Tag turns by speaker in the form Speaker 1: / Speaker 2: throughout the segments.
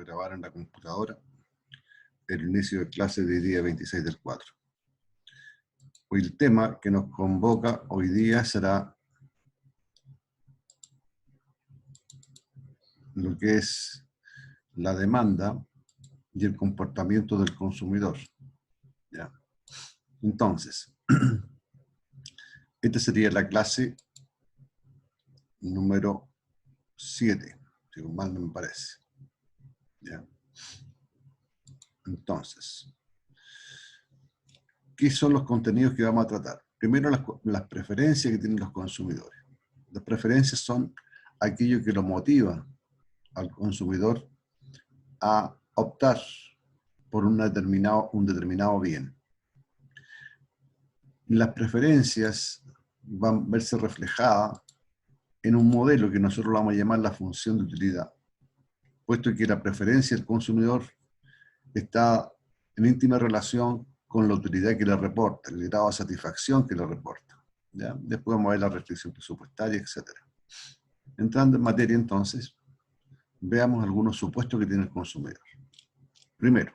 Speaker 1: grabar en la computadora el inicio de clase de día 26 del 4. Hoy el tema que nos convoca hoy día será lo que es la demanda y el comportamiento del consumidor. ¿Ya? Entonces, esta sería la clase número 7, si mal no me parece. ¿Ya? Entonces, ¿qué son los contenidos que vamos a tratar? Primero, las preferencias que tienen los consumidores. Las preferencias son aquello que lo motiva al consumidor a optar por un determinado bien. Las preferencias van a verse reflejadas en un modelo que nosotros vamos a llamar la función de utilidad, puesto que la preferencia del consumidor está en íntima relación con la utilidad que le reporta, el grado de satisfacción que le reporta. ¿Ya? Después vamos a ver la restricción presupuestaria, etc. Entrando en materia entonces, veamos algunos supuestos que tiene el consumidor. Primero,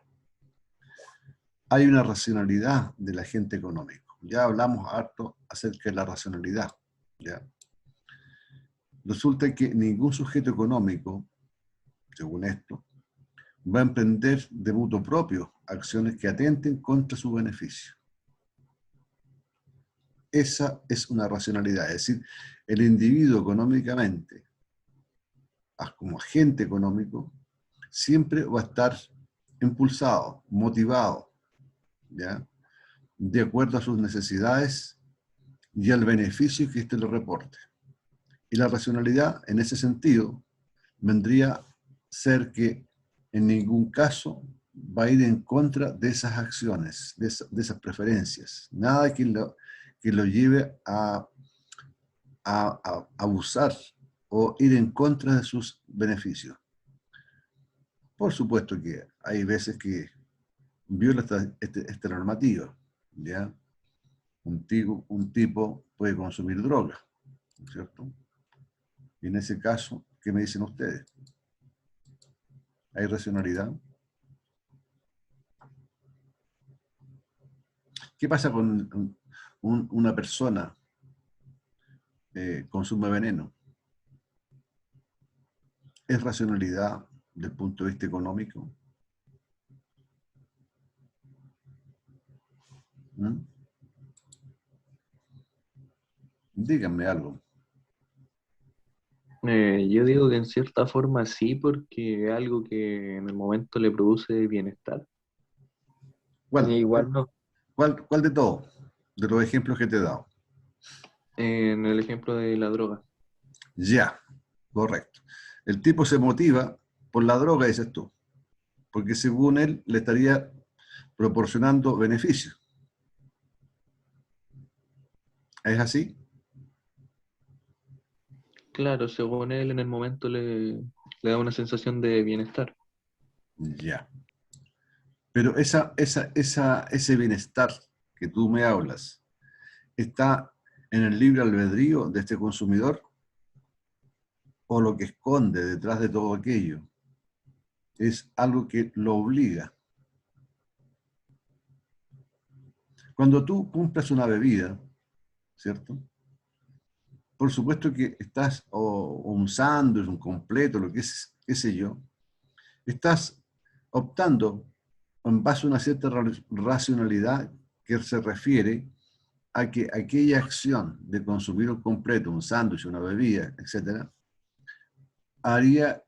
Speaker 1: hay una racionalidad del agente económico. Ya hablamos harto acerca de la racionalidad. ¿Ya? Resulta que ningún sujeto económico, según esto, va a emprender de mutuo propio acciones que atenten contra su beneficio. Esa es una racionalidad, es decir, el individuo económicamente, como agente económico, siempre va a estar impulsado, motivado, ¿ya? De acuerdo a sus necesidades y al beneficio que éste le reporte. Y la racionalidad, en ese sentido, vendría a ser que en ningún caso va a ir en contra de esas acciones, de esas preferencias. Nada que lo lleve a abusar o ir en contra de sus beneficios. Por supuesto que hay veces que viola esta normativa, ¿ya? Un tipo puede consumir droga, ¿cierto? Y en ese caso, ¿qué me dicen ustedes? ¿Hay racionalidad? ¿Qué pasa con una persona que consume veneno? ¿Es racionalidad desde el punto de vista económico? ¿Mm? Díganme algo.
Speaker 2: Yo digo que en cierta forma sí, porque es algo que en el momento le produce bienestar.
Speaker 1: ¿Cuál?
Speaker 2: Igual no.
Speaker 1: ¿Cuál de todos? De los ejemplos que te he dado.
Speaker 2: En el ejemplo de la droga.
Speaker 1: Ya, correcto. El tipo se motiva por la droga, dices tú, porque según él le estaría proporcionando beneficios. ¿Es así?
Speaker 2: Claro, según él en el momento le da una sensación de bienestar.
Speaker 1: Ya. Pero ese bienestar que tú me hablas, ¿está en el libre albedrío de este consumidor? ¿O lo que esconde detrás de todo aquello es algo que lo obliga? Cuando tú compras una bebida, ¿cierto? Por supuesto que estás, o un sándwich, un completo, lo que es, qué sé yo, estás optando en base a una cierta racionalidad que se refiere a que aquella acción de consumir un completo, un sándwich, una bebida, etc., haría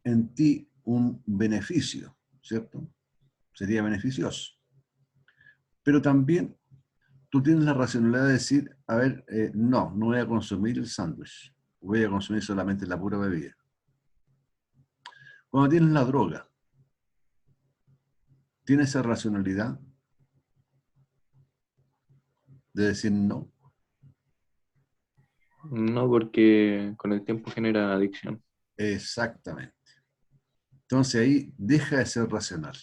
Speaker 1: en ti un beneficio, ¿cierto? Sería beneficioso. Pero también tú tienes la racionalidad de decir, a ver, no voy a consumir el sándwich, voy a consumir solamente la pura bebida. Cuando tienes la droga, ¿tienes esa racionalidad de decir no?
Speaker 2: No, porque con el tiempo genera adicción.
Speaker 1: Exactamente. Entonces ahí deja de ser racional.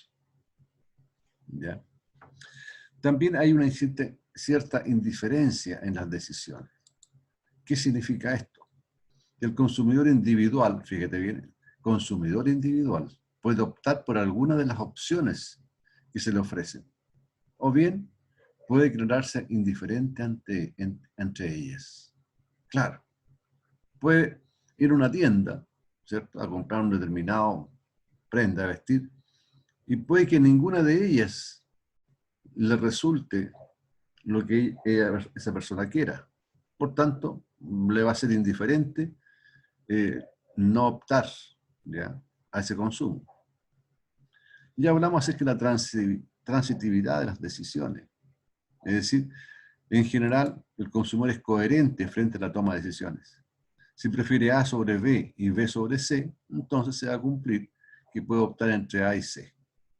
Speaker 1: ¿Ya? También hay una cierta indiferencia en las decisiones. ¿Qué significa esto? El consumidor individual, fíjate bien, consumidor individual, puede optar por alguna de las opciones que se le ofrecen, o bien puede declararse indiferente entre ellas. Claro, puede ir a una tienda, ¿cierto?, a comprar un determinado prenda de vestir, y puede que ninguna de ellas le resulte lo que esa persona quiera. Por tanto, le va a ser indiferente no optar, ¿ya?, a ese consumo. Ya hablamos acerca de la transitividad de las decisiones. Es decir, en general, el consumidor es coherente frente a la toma de decisiones. Si prefiere A sobre B y B sobre C, entonces se va a cumplir que puede optar entre A y C,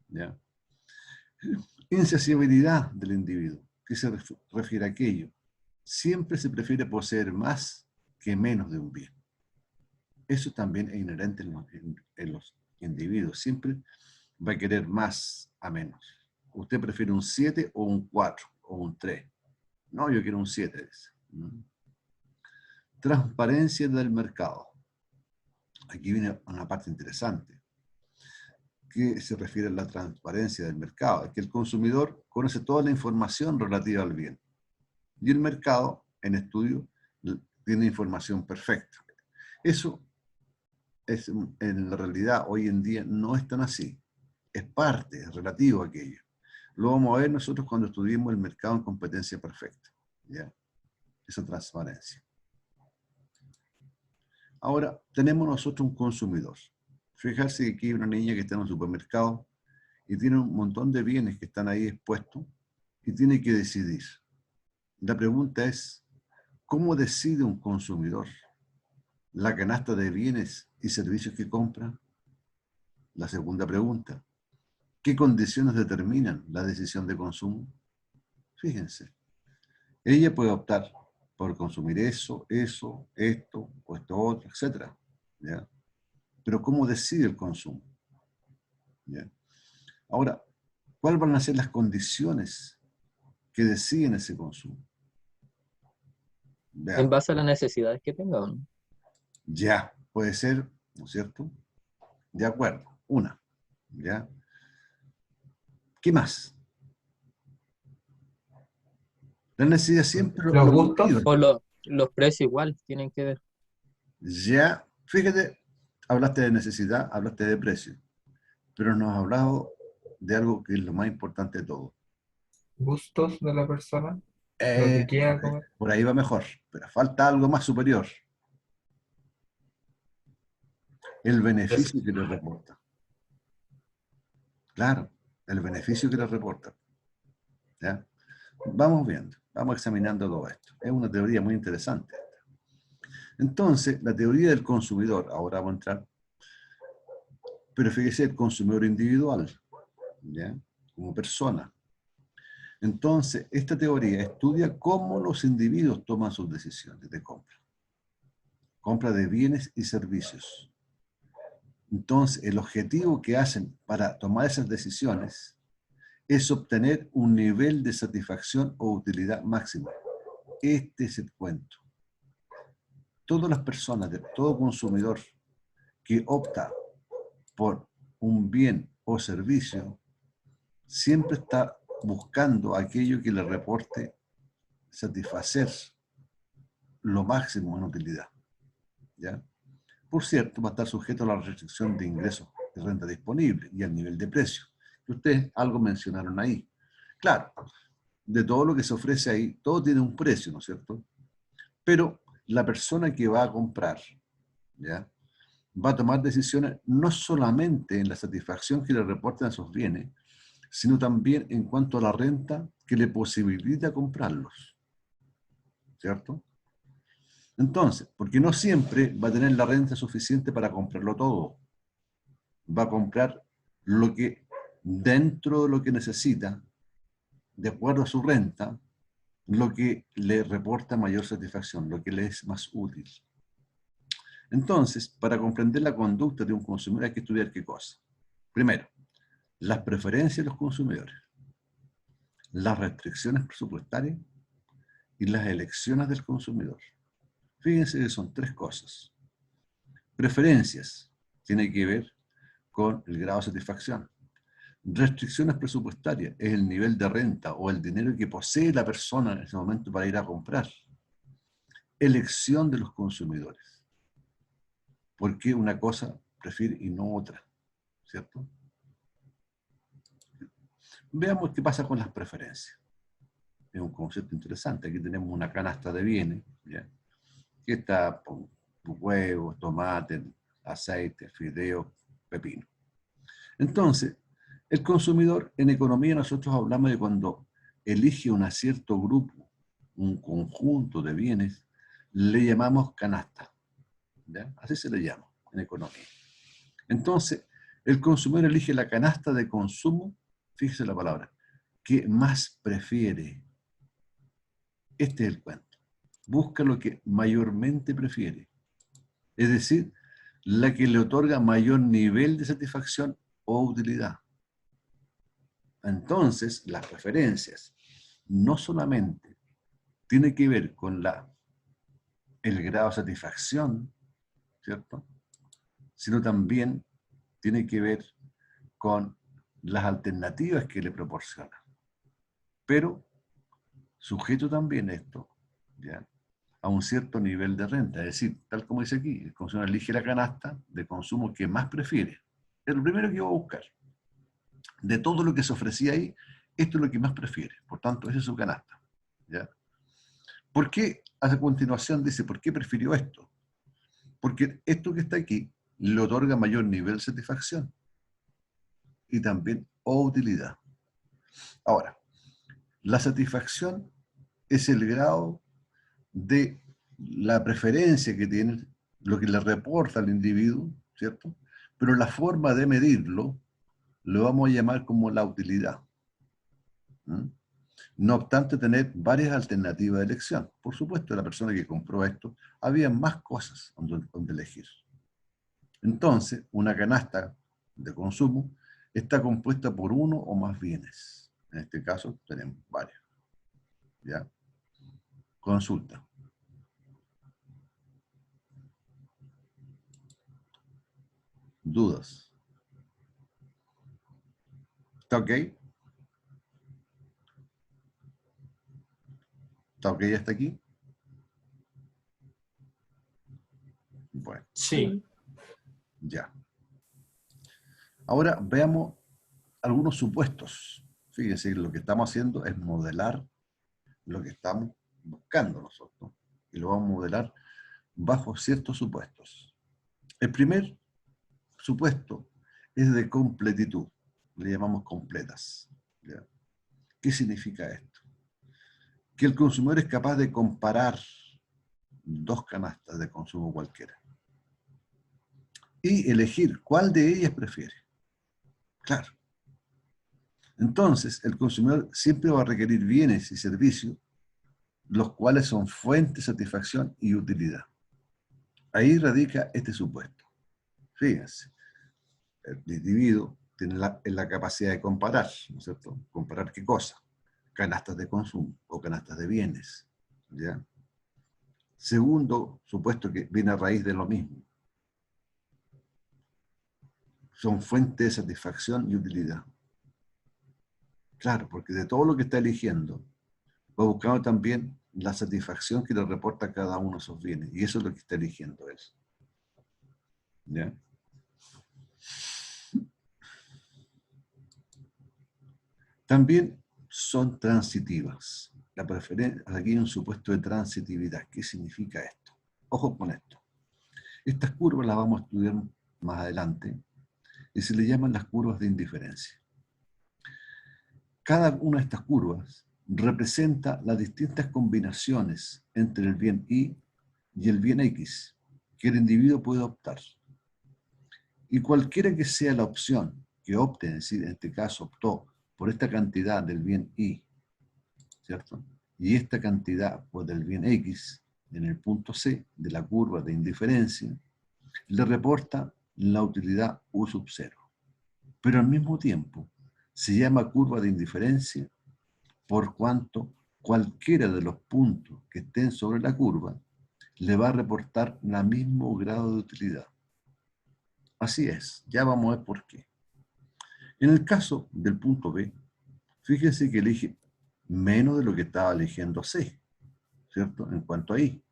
Speaker 1: ¿ya? Insaciabilidad del individuo. ¿Qué se refiere a aquello? Siempre se prefiere poseer más que menos de un bien. Eso también es inherente en los individuos. Siempre va a querer más a menos. ¿Usted prefiere un 7 o un 4 o un 3? No, yo quiero un 7. Transparencia del mercado. Aquí viene una parte interesante, que se refiere a la transparencia del mercado. Es que el consumidor conoce toda la información relativa al bien. Y el mercado, en estudio, tiene información perfecta. Eso es, en la realidad, hoy en día, no es tan así. Es parte, es relativo a aquello. Lo vamos a ver nosotros cuando estudiemos el mercado en competencia perfecta, ¿ya? Esa transparencia. Ahora, tenemos nosotros un consumidor. Fijarse que aquí hay una niña que está en un supermercado y tiene un montón de bienes que están ahí expuestos y tiene que decidir. La pregunta es, ¿cómo decide un consumidor la canasta de bienes y servicios que compra? La segunda pregunta, ¿qué condiciones determinan la decisión de consumo? Fíjense, ella puede optar por consumir eso, esto o esto otro, etc. ¿Ya? Pero ¿cómo decide el consumo? ¿Ya? Ahora, ¿cuáles van a ser las condiciones que deciden ese consumo?
Speaker 3: En
Speaker 1: Veamos.
Speaker 3: base a las necesidades que tenga, ¿o no?
Speaker 1: Ya, puede ser, ¿no es cierto? De acuerdo, una. ¿Ya? ¿Qué más? La necesidad siempre
Speaker 4: Los
Speaker 1: lo motiva.
Speaker 4: gustos,
Speaker 3: O los precios igual tienen que ver.
Speaker 1: Ya, fíjate, hablaste de necesidad, hablaste de precio, pero nos has hablado de algo que es lo más importante de todo.
Speaker 4: gustos de la persona, lo que quiera comer.
Speaker 1: Por ahí va mejor, pero falta algo más superior, el
Speaker 4: Eso.
Speaker 1: beneficio que le reporta. Claro, el beneficio que le reporta. ¿Ya? Vamos viendo, vamos examinando todo esto. Es una teoría muy interesante. Entonces, la teoría del consumidor, ahora vamos a entrar, pero fíjese, el consumidor individual, ¿ya?, como persona. Entonces, esta teoría estudia cómo los individuos toman sus decisiones de compra. Compra de bienes y servicios. Entonces, el objetivo que hacen para tomar esas decisiones es obtener un nivel de satisfacción o utilidad máxima. Este es el cuento. Todas las personas, todo consumidor que opta por un bien o servicio, siempre está buscando aquello que le reporte satisfacer lo máximo en utilidad, ¿ya? Por cierto, va a estar sujeto a la restricción de ingresos de renta disponible y al nivel de precio, que ustedes algo mencionaron ahí. Claro, de todo lo que se ofrece ahí, todo tiene un precio, ¿no es cierto? Pero la persona que va a comprar, ¿ya?, va a tomar decisiones no solamente en la satisfacción que le reporten a sus bienes, sino también en cuanto a la renta que le posibilita comprarlos, ¿cierto? Entonces, porque no siempre va a tener la renta suficiente para comprarlo todo. Va a comprar lo que, dentro de lo que necesita, de acuerdo a su renta, lo que le reporta mayor satisfacción, lo que le es más útil. Entonces, para comprender la conducta de un consumidor hay que estudiar qué cosa. Primero, las preferencias de los consumidores, las restricciones presupuestarias y las elecciones del consumidor. Fíjense que son tres cosas. Preferencias tiene que ver con el grado de satisfacción. Restricciones presupuestarias es el nivel de renta o el dinero que posee la persona en ese momento para ir a comprar. Elección de los consumidores. ¿Por qué una cosa prefiere y no otra? ¿Cierto? Veamos qué pasa con las preferencias. Es un concepto interesante. Aquí tenemos una canasta de bienes, ¿ya? Que está con huevos, tomate, aceite, fideos, pepino. Entonces, el consumidor, en economía nosotros hablamos de cuando elige un cierto grupo, un conjunto de bienes, le llamamos canasta, ¿ya? Así se le llama en economía. Entonces, el consumidor elige la canasta de consumo, fíjese la palabra, que más prefiere. Este es el cuento. Busca lo que mayormente prefiere. Es decir, la que le otorga mayor nivel de satisfacción o utilidad. Entonces, las preferencias no solamente tienen que ver con el grado de satisfacción, ¿cierto? Sino también tiene que ver con las alternativas que le proporciona. Pero sujeto también esto, ¿ya?, a un cierto nivel de renta. Es decir, tal como dice aquí, el consumidor elige la canasta de consumo que más prefiere. Es lo primero que yo voy a buscar. De todo lo que se ofrecía ahí, esto es lo que más prefiere. Por tanto, esa es su canasta, ¿ya? ¿Por qué? A continuación dice, ¿por qué prefirió esto? Porque esto que está aquí le otorga mayor nivel de satisfacción y también utilidad. Ahora, la satisfacción es el grado de la preferencia que tiene, lo que le reporta al individuo, ¿cierto? Pero la forma de medirlo lo vamos a llamar como la utilidad. No obstante tener varias alternativas de elección. Por supuesto, la persona que compró esto, había más cosas donde elegir. Entonces, una canasta de consumo está compuesta por uno o más bienes. En este caso, tenemos varios. ¿Ya? Consulta. ¿Dudas? ¿Está ok? ¿Está ok hasta aquí? Bueno.
Speaker 4: Sí.
Speaker 1: Ya. Ahora veamos algunos supuestos. Fíjense, lo que estamos haciendo es modelar lo que estamos buscando nosotros. Y lo vamos a modelar bajo ciertos supuestos. El primer supuesto es de completitud. Le llamamos completas. ¿Ya? ¿Qué significa esto? Que el consumidor es capaz de comparar dos canastas de consumo cualquiera y elegir cuál de ellas prefiere. Claro. Entonces, el consumidor siempre va a requerir bienes y servicios, los cuales son fuente de satisfacción y utilidad. Ahí radica este supuesto. Fíjense, el individuo tiene la capacidad de comparar, ¿no es cierto? ¿Comparar qué cosa? Canastas de consumo o canastas de bienes, ¿ya? Segundo supuesto que viene a raíz de lo mismo. Son fuente de satisfacción y utilidad. Claro, porque de todo lo que está eligiendo, va buscando también la satisfacción que le reporta cada uno de esos bienes. Y eso es lo que está eligiendo él. ¿Ya? También son transitivas. La preferencia, aquí hay un supuesto de transitividad. ¿Qué significa esto? Ojo con esto. Estas curvas las vamos a estudiar más adelante y se le llaman las curvas de indiferencia. Cada una de estas curvas representa las distintas combinaciones entre el bien Y y el bien X que el individuo puede optar. Y cualquiera que sea la opción que opte, es decir, en este caso optó por esta cantidad del bien Y, ¿cierto? Y esta cantidad por del bien X en el punto C de la curva de indiferencia, le reporta la utilidad U sub 0. Pero al mismo tiempo se llama curva de indiferencia por cuanto cualquiera de los puntos que estén sobre la curva le va a reportar el mismo grado de utilidad. Así es, ya vamos a ver por qué. En el caso del punto B, fíjense que elige menos de lo que estaba eligiendo C, ¿cierto? En cuanto a I.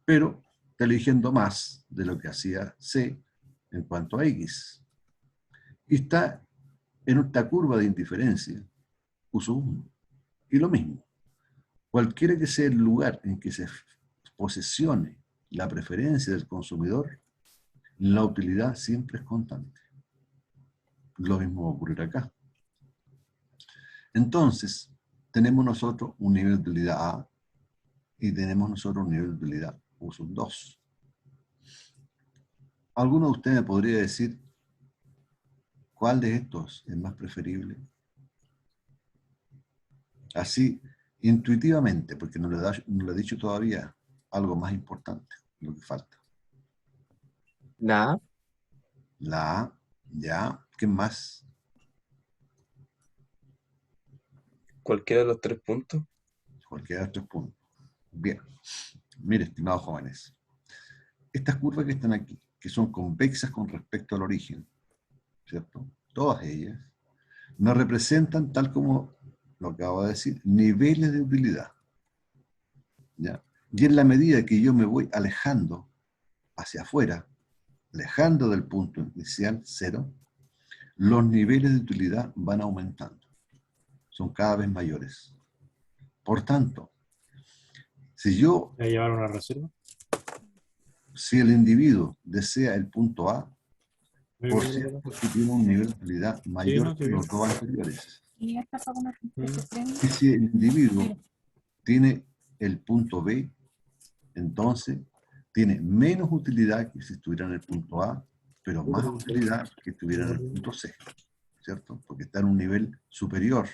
Speaker 1: Pero está eligiendo más de lo que hacía C en cuanto a X. Y está en esta curva de indiferencia, uso 1. Y lo mismo, cualquiera que sea el lugar en que se posesione la preferencia del consumidor, la utilidad siempre es constante. Lo mismo va a ocurrir acá. Entonces, tenemos nosotros un nivel de utilidad A y tenemos nosotros un nivel de utilidad U sub 2. ¿Alguno de ustedes me podría decir cuál de estos es más preferible? Así, intuitivamente, porque no le he dicho todavía algo más importante, lo que falta.
Speaker 3: La A.
Speaker 1: La A, ya, ¿qué más?
Speaker 5: Cualquiera de los 3 puntos.
Speaker 1: Cualquiera de estos puntos. Bien, mire, estimados jóvenes, estas curvas que están aquí, que son convexas con respecto al origen, ¿cierto? Todas ellas nos representan, tal como lo acabo de decir, niveles de utilidad. ¿Ya? Y en la medida que yo me voy alejando hacia afuera, alejando del punto inicial, 0, los niveles de utilidad van aumentando. Son cada vez mayores. Por tanto, si
Speaker 6: ¿Llevar una reserva?
Speaker 1: si el individuo desea el punto A,
Speaker 6: Muy
Speaker 1: por
Speaker 6: bien,
Speaker 1: cierto, que tiene un nivel de utilidad mayor
Speaker 6: no,
Speaker 1: que
Speaker 6: sí.
Speaker 1: los dos anteriores.
Speaker 7: Y esta para una
Speaker 1: Y si el individuo tiene el punto B, entonces tiene menos utilidad que si estuviera en el punto A, pero más utilidad que estuviera en el punto C, ¿cierto? Porque está en un nivel superior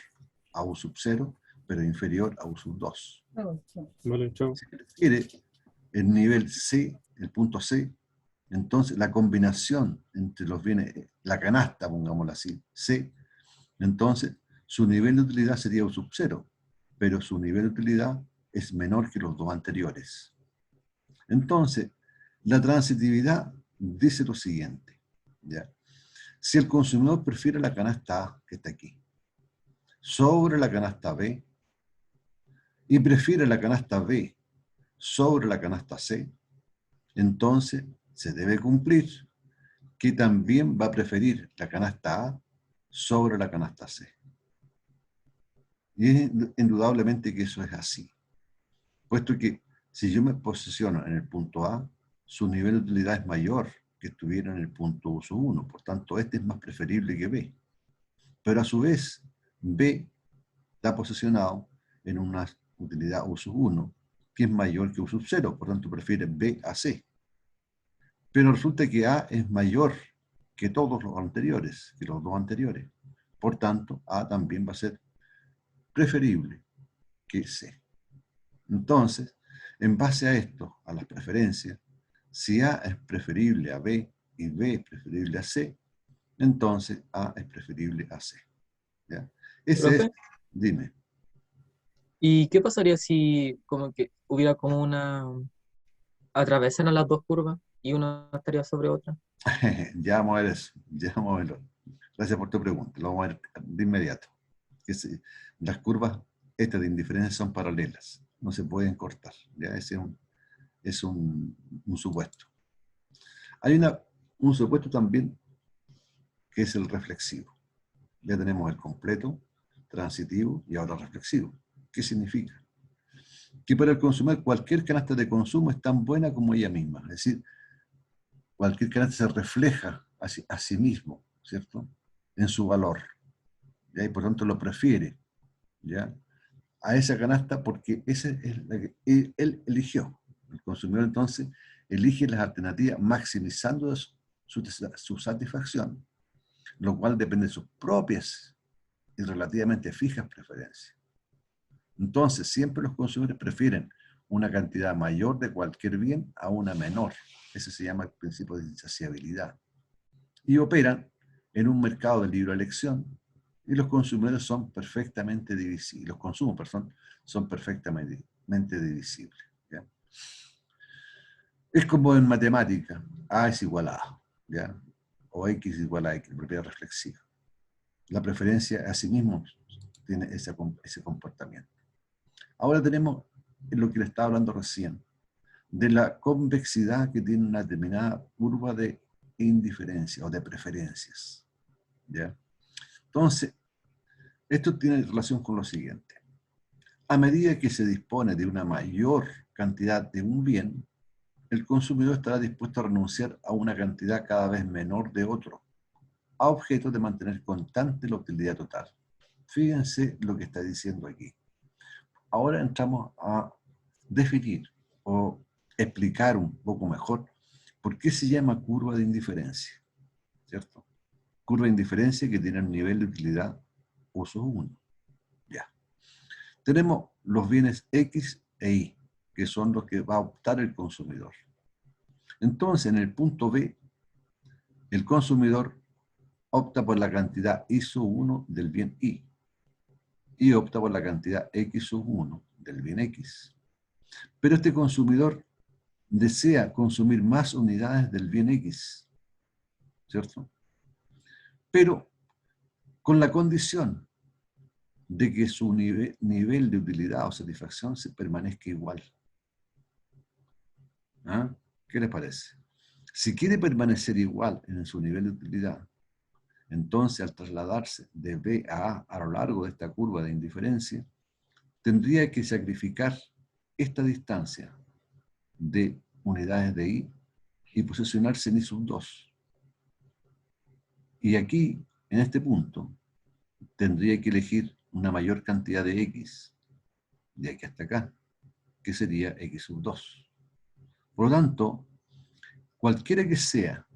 Speaker 1: a U sub 0, pero inferior a U sub 2.
Speaker 6: Vale, chao.
Speaker 1: Si prefiere el nivel C, el punto C, entonces la combinación entre los bienes, la canasta, pongámoslo así, C, entonces su nivel de utilidad sería U sub 0, pero su nivel de utilidad es menor que los dos anteriores. Entonces, la transitividad dice lo siguiente, ¿ya? Si el consumidor prefiere la canasta A, que está aquí, sobre la canasta B, y prefiere la canasta B sobre la canasta C, entonces se debe cumplir que también va a preferir la canasta A sobre la canasta C. Y es indudablemente que eso es así, puesto que si yo me posiciono en el punto A, su nivel de utilidad es mayor que estuviera en el punto U sub 1, por tanto este es más preferible que B. Pero a su vez, B está posicionado en una utilidad U sub 1, que es mayor que U sub 0, por tanto prefiere B a C. Pero resulta que A es mayor que todos los anteriores, que los dos anteriores. Por tanto, A también va a ser preferible que C. Entonces, en base a esto, a las preferencias, si A es preferible a B y B es preferible a C, entonces A es preferible a C. ¿Ya? Ese es,
Speaker 3: Profe,
Speaker 1: dime.
Speaker 3: ¿y qué pasaría si como que hubiera como una atravesan a las dos curvas y una estaría sobre otra?
Speaker 1: Ya vamos a ver eso, ya vamos a verlo. Gracias por tu pregunta, lo vamos a ver de inmediato. Las curvas estas de indiferencia son paralelas, no se pueden cortar. ¿Ya? Ese es un supuesto. Hay un supuesto también que es el reflexivo. Ya tenemos el completo, transitivo y ahora reflexivo. ¿Qué significa? Que para el consumidor cualquier canasta de consumo es tan buena como ella misma. Es decir, cualquier canasta se refleja a sí mismo, ¿cierto? En su valor. ¿Ya? Y por tanto lo prefiere, ¿ya? A esa canasta porque esa es la que él eligió. El consumidor entonces elige las alternativas maximizando su satisfacción, lo cual depende de sus propias y relativamente fijas preferencias. Entonces, siempre los consumidores prefieren una cantidad mayor de cualquier bien a una menor. Ese se llama el principio de insaciabilidad. Y operan en un mercado de libre elección y los consumidores son perfectamente divisibles. Los consumos, perdón, son perfectamente divisibles. ¿Ya? Es como en matemática, A es igual a A. ¿ya? O X igual a X, propiedad reflexiva. La preferencia asimismo tiene ese comportamiento. Ahora tenemos lo que le estaba hablando recién, de la convexidad que tiene una determinada curva de indiferencia o de preferencias, ¿ya? Entonces, esto tiene relación con lo siguiente. A medida que se dispone de una mayor cantidad de un bien, el consumidor estará dispuesto a renunciar a una cantidad cada vez menor de otro, a objeto de mantener constante la utilidad total. Fíjense lo que está diciendo aquí. Ahora entramos a definir o explicar un poco mejor por qué se llama curva de indiferencia, ¿cierto? Curva de indiferencia que tiene un nivel de utilidad uso 1. Ya. Tenemos los bienes X e Y, que son los que va a optar el consumidor. Entonces, en el punto B, el consumidor opta por la cantidad I sub 1 del bien Y y opta por la cantidad X sub 1 del bien X. Pero este consumidor desea consumir más unidades del bien X, ¿cierto? Pero con la condición de que su nivel de utilidad o satisfacción se permanezca igual. ¿Ah? ¿Qué les parece? Si quiere permanecer igual en su nivel de utilidad, entonces al trasladarse de B a A lo largo de esta curva de indiferencia, tendría que sacrificar esta distancia de unidades de I y posicionarse en I sub 2. Y aquí, en este punto, tendría que elegir una mayor cantidad de X, de aquí hasta acá, que sería X sub 2. Por lo tanto, cualquiera que sea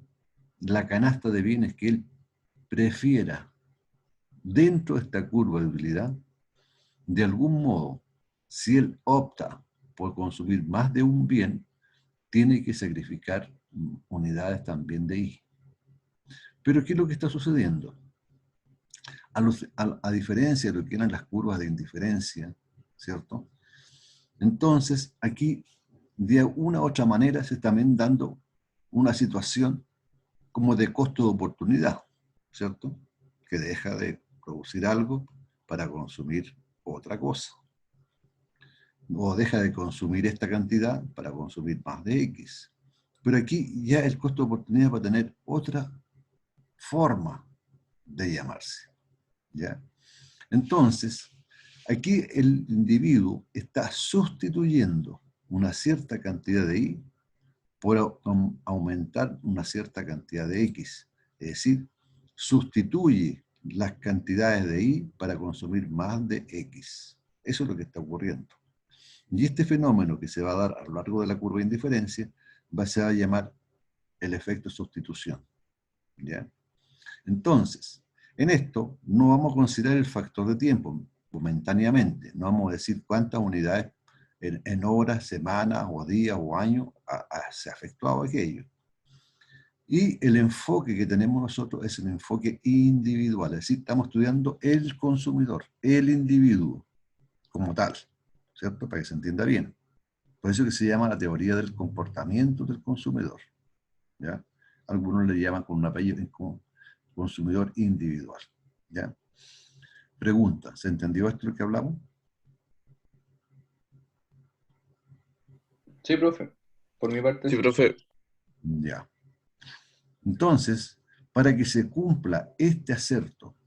Speaker 1: la canasta de bienes que él prefiera dentro de esta curva de utilidad, de algún modo, si él opta por consumir más de un bien, tiene que sacrificar unidades también de I. Pero ¿qué es lo que está sucediendo? A diferencia de lo que eran las curvas de indiferencia, ¿cierto? Entonces, aquí, de una u otra manera, se está también dando una situación como de costo de oportunidad, ¿cierto? Que deja de producir algo para consumir otra cosa. O deja de consumir esta cantidad para consumir más de X. Pero aquí ya el costo de oportunidad va a tener otra forma de llamarse, ¿ya? Entonces, aquí el individuo está sustituyendo una cierta cantidad de Y por aumentar una cierta cantidad de X. Es decir, sustituye las cantidades de Y para consumir más de X. Eso es lo que está ocurriendo. Y este fenómeno que se va a dar a lo largo de la curva de indiferencia se va a llamar el efecto sustitución, ¿ya? Entonces, en esto no vamos a considerar el factor de tiempo momentáneamente, no vamos a decir cuántas unidades en horas, semanas o días o años se ha efectuado aquello. Y el enfoque que tenemos nosotros es el enfoque individual, es decir, estamos estudiando el consumidor, el individuo como tal, ¿cierto? Para que se entienda bien. Por eso que se llama la teoría del comportamiento del consumidor, ¿ya? Algunos le llaman con un apellido como consumidor individual, ¿ya? Pregunta, ¿se entendió esto lo que hablamos?
Speaker 2: Sí, profe. Por mi parte.
Speaker 5: Sí, profe.
Speaker 1: Ya. Entonces, para que se cumpla este acerto,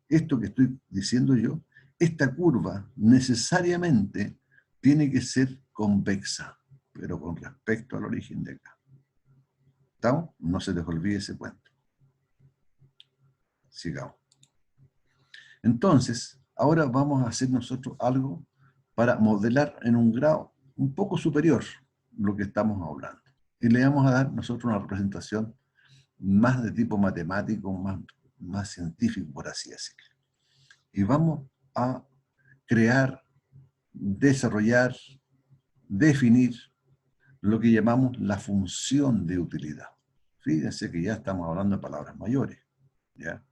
Speaker 1: esto que estoy diciendo yo, esta curva necesariamente tiene que ser convexa, pero con respecto al origen de acá. ¿Estamos? No se les olvide ese cuento. Sigamos. Entonces, ahora vamos a hacer nosotros algo para modelar en un grado un poco superior lo que estamos hablando. Y le vamos a dar nosotros una representación más de tipo matemático, más científico, por así decirlo. Y vamos a crear, desarrollar, definir lo que llamamos la función de utilidad. Fíjense que ya estamos hablando de palabras mayores, ¿ya?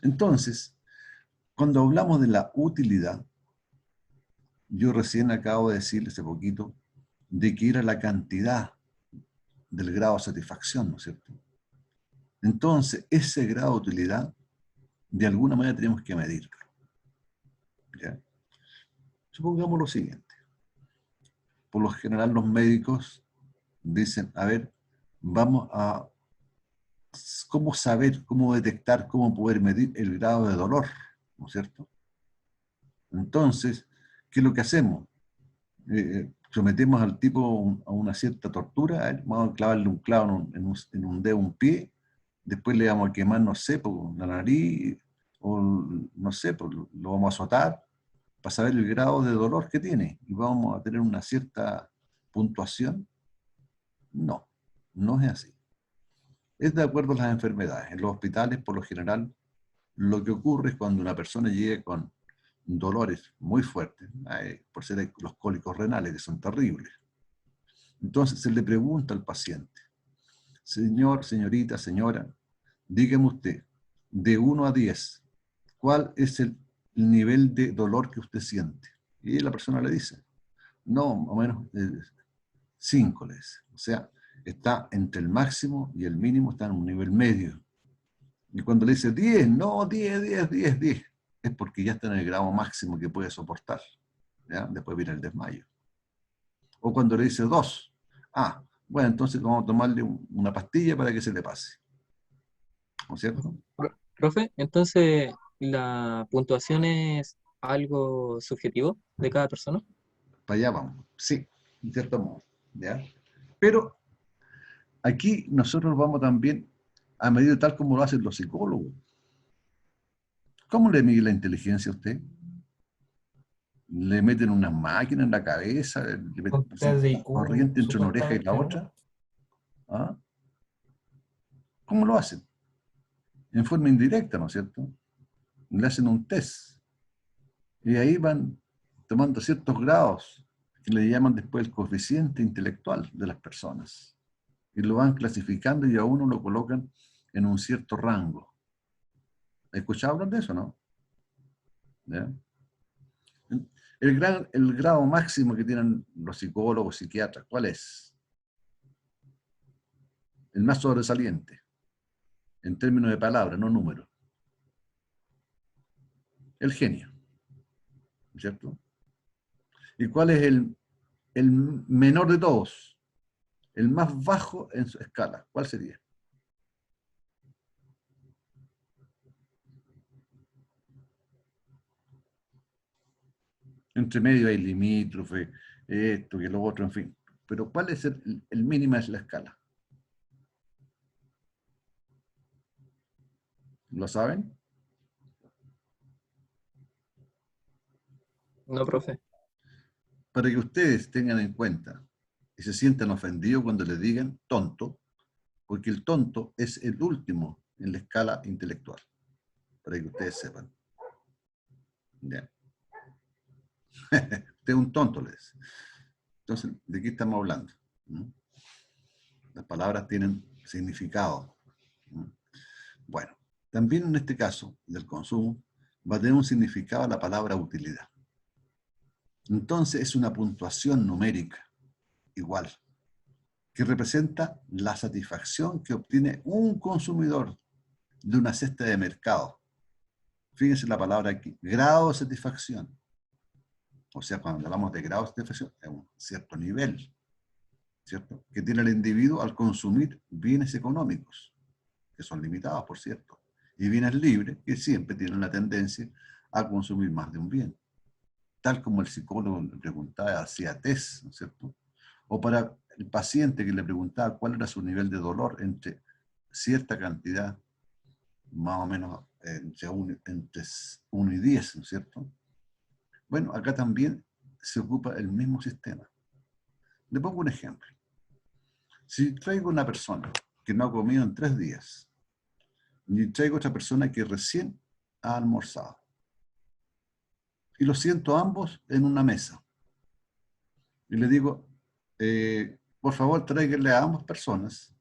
Speaker 1: Entonces, cuando hablamos de la utilidad, yo recién acabo de decirle hace poquito de que era la cantidad del grado de satisfacción, ¿no es cierto? Entonces, ese grado de utilidad, de alguna manera tenemos que medirlo. ¿Ya? Supongamos lo siguiente. Por lo general los médicos dicen, a ver, vamos a cómo saber, cómo detectar, cómo poder medir el grado de dolor, ¿no es cierto? Entonces, ¿qué es lo que hacemos? Sometemos al tipo a una cierta tortura, vamos a clavarle un clavo en un dedo, un pie, después le vamos a quemar, no sé, por la nariz, o no sé, lo vamos a azotar, para saber el grado de dolor que tiene, y vamos a tener una cierta puntuación. No, no es así. Es de acuerdo a las enfermedades. En los hospitales, por lo general, lo que ocurre es cuando una persona llega con dolores muy fuertes, por ser los cólicos renales, que son terribles. Entonces se le pregunta al paciente, señor, señorita, señora, dígame usted, de 1 a 10, ¿cuál es el nivel de dolor que usted siente? Y la persona le dice, no, más o menos 5, le dice. O sea, está entre el máximo y el mínimo, está en un nivel medio. Y cuando le dice 10, no, 10, 10, 10, 10, es porque ya está en el grado máximo que puede soportar. ¿Ya? Después viene el desmayo. O cuando le dice 2, bueno, entonces vamos a tomarle una pastilla para que se le pase. ¿No es cierto?
Speaker 3: Profe, entonces, ¿la puntuación es algo subjetivo de cada persona?
Speaker 1: Para allá vamos. Sí, en cierto modo. ¿Ya? Pero aquí nosotros vamos también a medir tal como lo hacen los psicólogos. ¿Cómo le mide la inteligencia a usted? ¿Le meten una máquina en la cabeza? ¿Le meten
Speaker 4: Con test de IQ,
Speaker 1: corriente entre una oreja y la
Speaker 4: supuestamente,
Speaker 1: otra? ¿Ah? ¿Cómo lo hacen? En forma indirecta, ¿no es cierto? Le hacen un test. Y ahí van tomando ciertos grados que le llaman después el coeficiente intelectual de las personas. Y lo van clasificando y a uno lo colocan en un cierto rango. ¿Has escuchado hablar de eso, no? ¿Ya? El grado máximo que tienen los psicólogos, psiquiatras, ¿cuál es? El más sobresaliente, en términos de palabras, no números. El genio, ¿cierto? ¿Y cuál es el menor de todos? El más bajo en su escala. ¿Cuál sería? Entre medio hay limítrofe, esto que lo otro, en fin. Pero ¿cuál es el mínimo de la escala? ¿Lo saben?
Speaker 3: No, profe.
Speaker 1: Para que ustedes tengan en cuenta y se sientan ofendidos cuando les digan tonto, porque el tonto es el último en la escala intelectual, para que ustedes sepan. ¿Ya? Usted es un tonto, les. Entonces, ¿de qué estamos hablando? ¿Mm? Las palabras tienen significado. ¿Mm? Bueno, también en este caso del consumo va a tener un significado la palabra utilidad. Entonces es una puntuación numérica igual, que representa la satisfacción que obtiene un consumidor de una cesta de mercado. Fíjense la palabra aquí, grado de satisfacción. O sea, cuando hablamos de grado de satisfacción, es un cierto nivel, ¿cierto?, que tiene el individuo al consumir bienes económicos, que son limitados, por cierto, y bienes libres, que siempre tienen la tendencia a consumir más de un bien. Tal como el psicólogo le preguntaba, hacía test, ¿no es cierto? O para el paciente que le preguntaba cuál era su nivel de dolor entre cierta cantidad, más o menos entre 1 y 10, ¿no es cierto? Bueno, acá también se ocupa el mismo sistema. Le pongo un ejemplo. Si traigo una persona que no ha comido en 3 días, y traigo otra persona que recién ha almorzado, y los siento ambos en una mesa, y le digo, por favor, tráiganle a ambas personas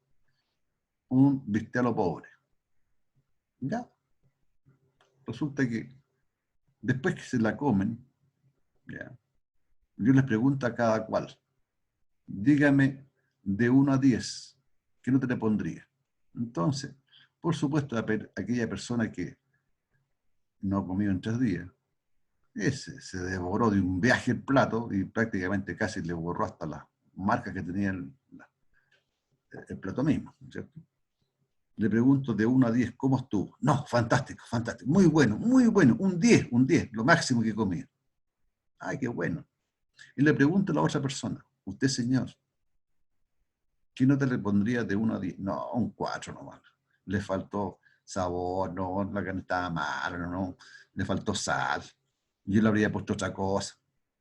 Speaker 1: un bistec a lo pobre. Ya, resulta que después que se la comen, ya, yo les pregunto a cada cual, dígame de 1 a 10, ¿qué nota le pondría? Entonces, Por supuesto, aquella persona que no comió en 3 días, ese se devoró de un viaje el plato y prácticamente casi le borró hasta las marcas que tenía el plato mismo, ¿cierto? Le pregunto de 1 a 10, ¿cómo estuvo? No, fantástico, fantástico, muy bueno, un 10, lo máximo que comí. Ay, qué bueno. Y le pregunto a la otra persona, usted señor, ¿qué nota le pondría de 1 a 10? No, un 4 nomás. Le faltó sabor, no, la carne estaba mala, no, le faltó sal. Yo le habría puesto otra cosa.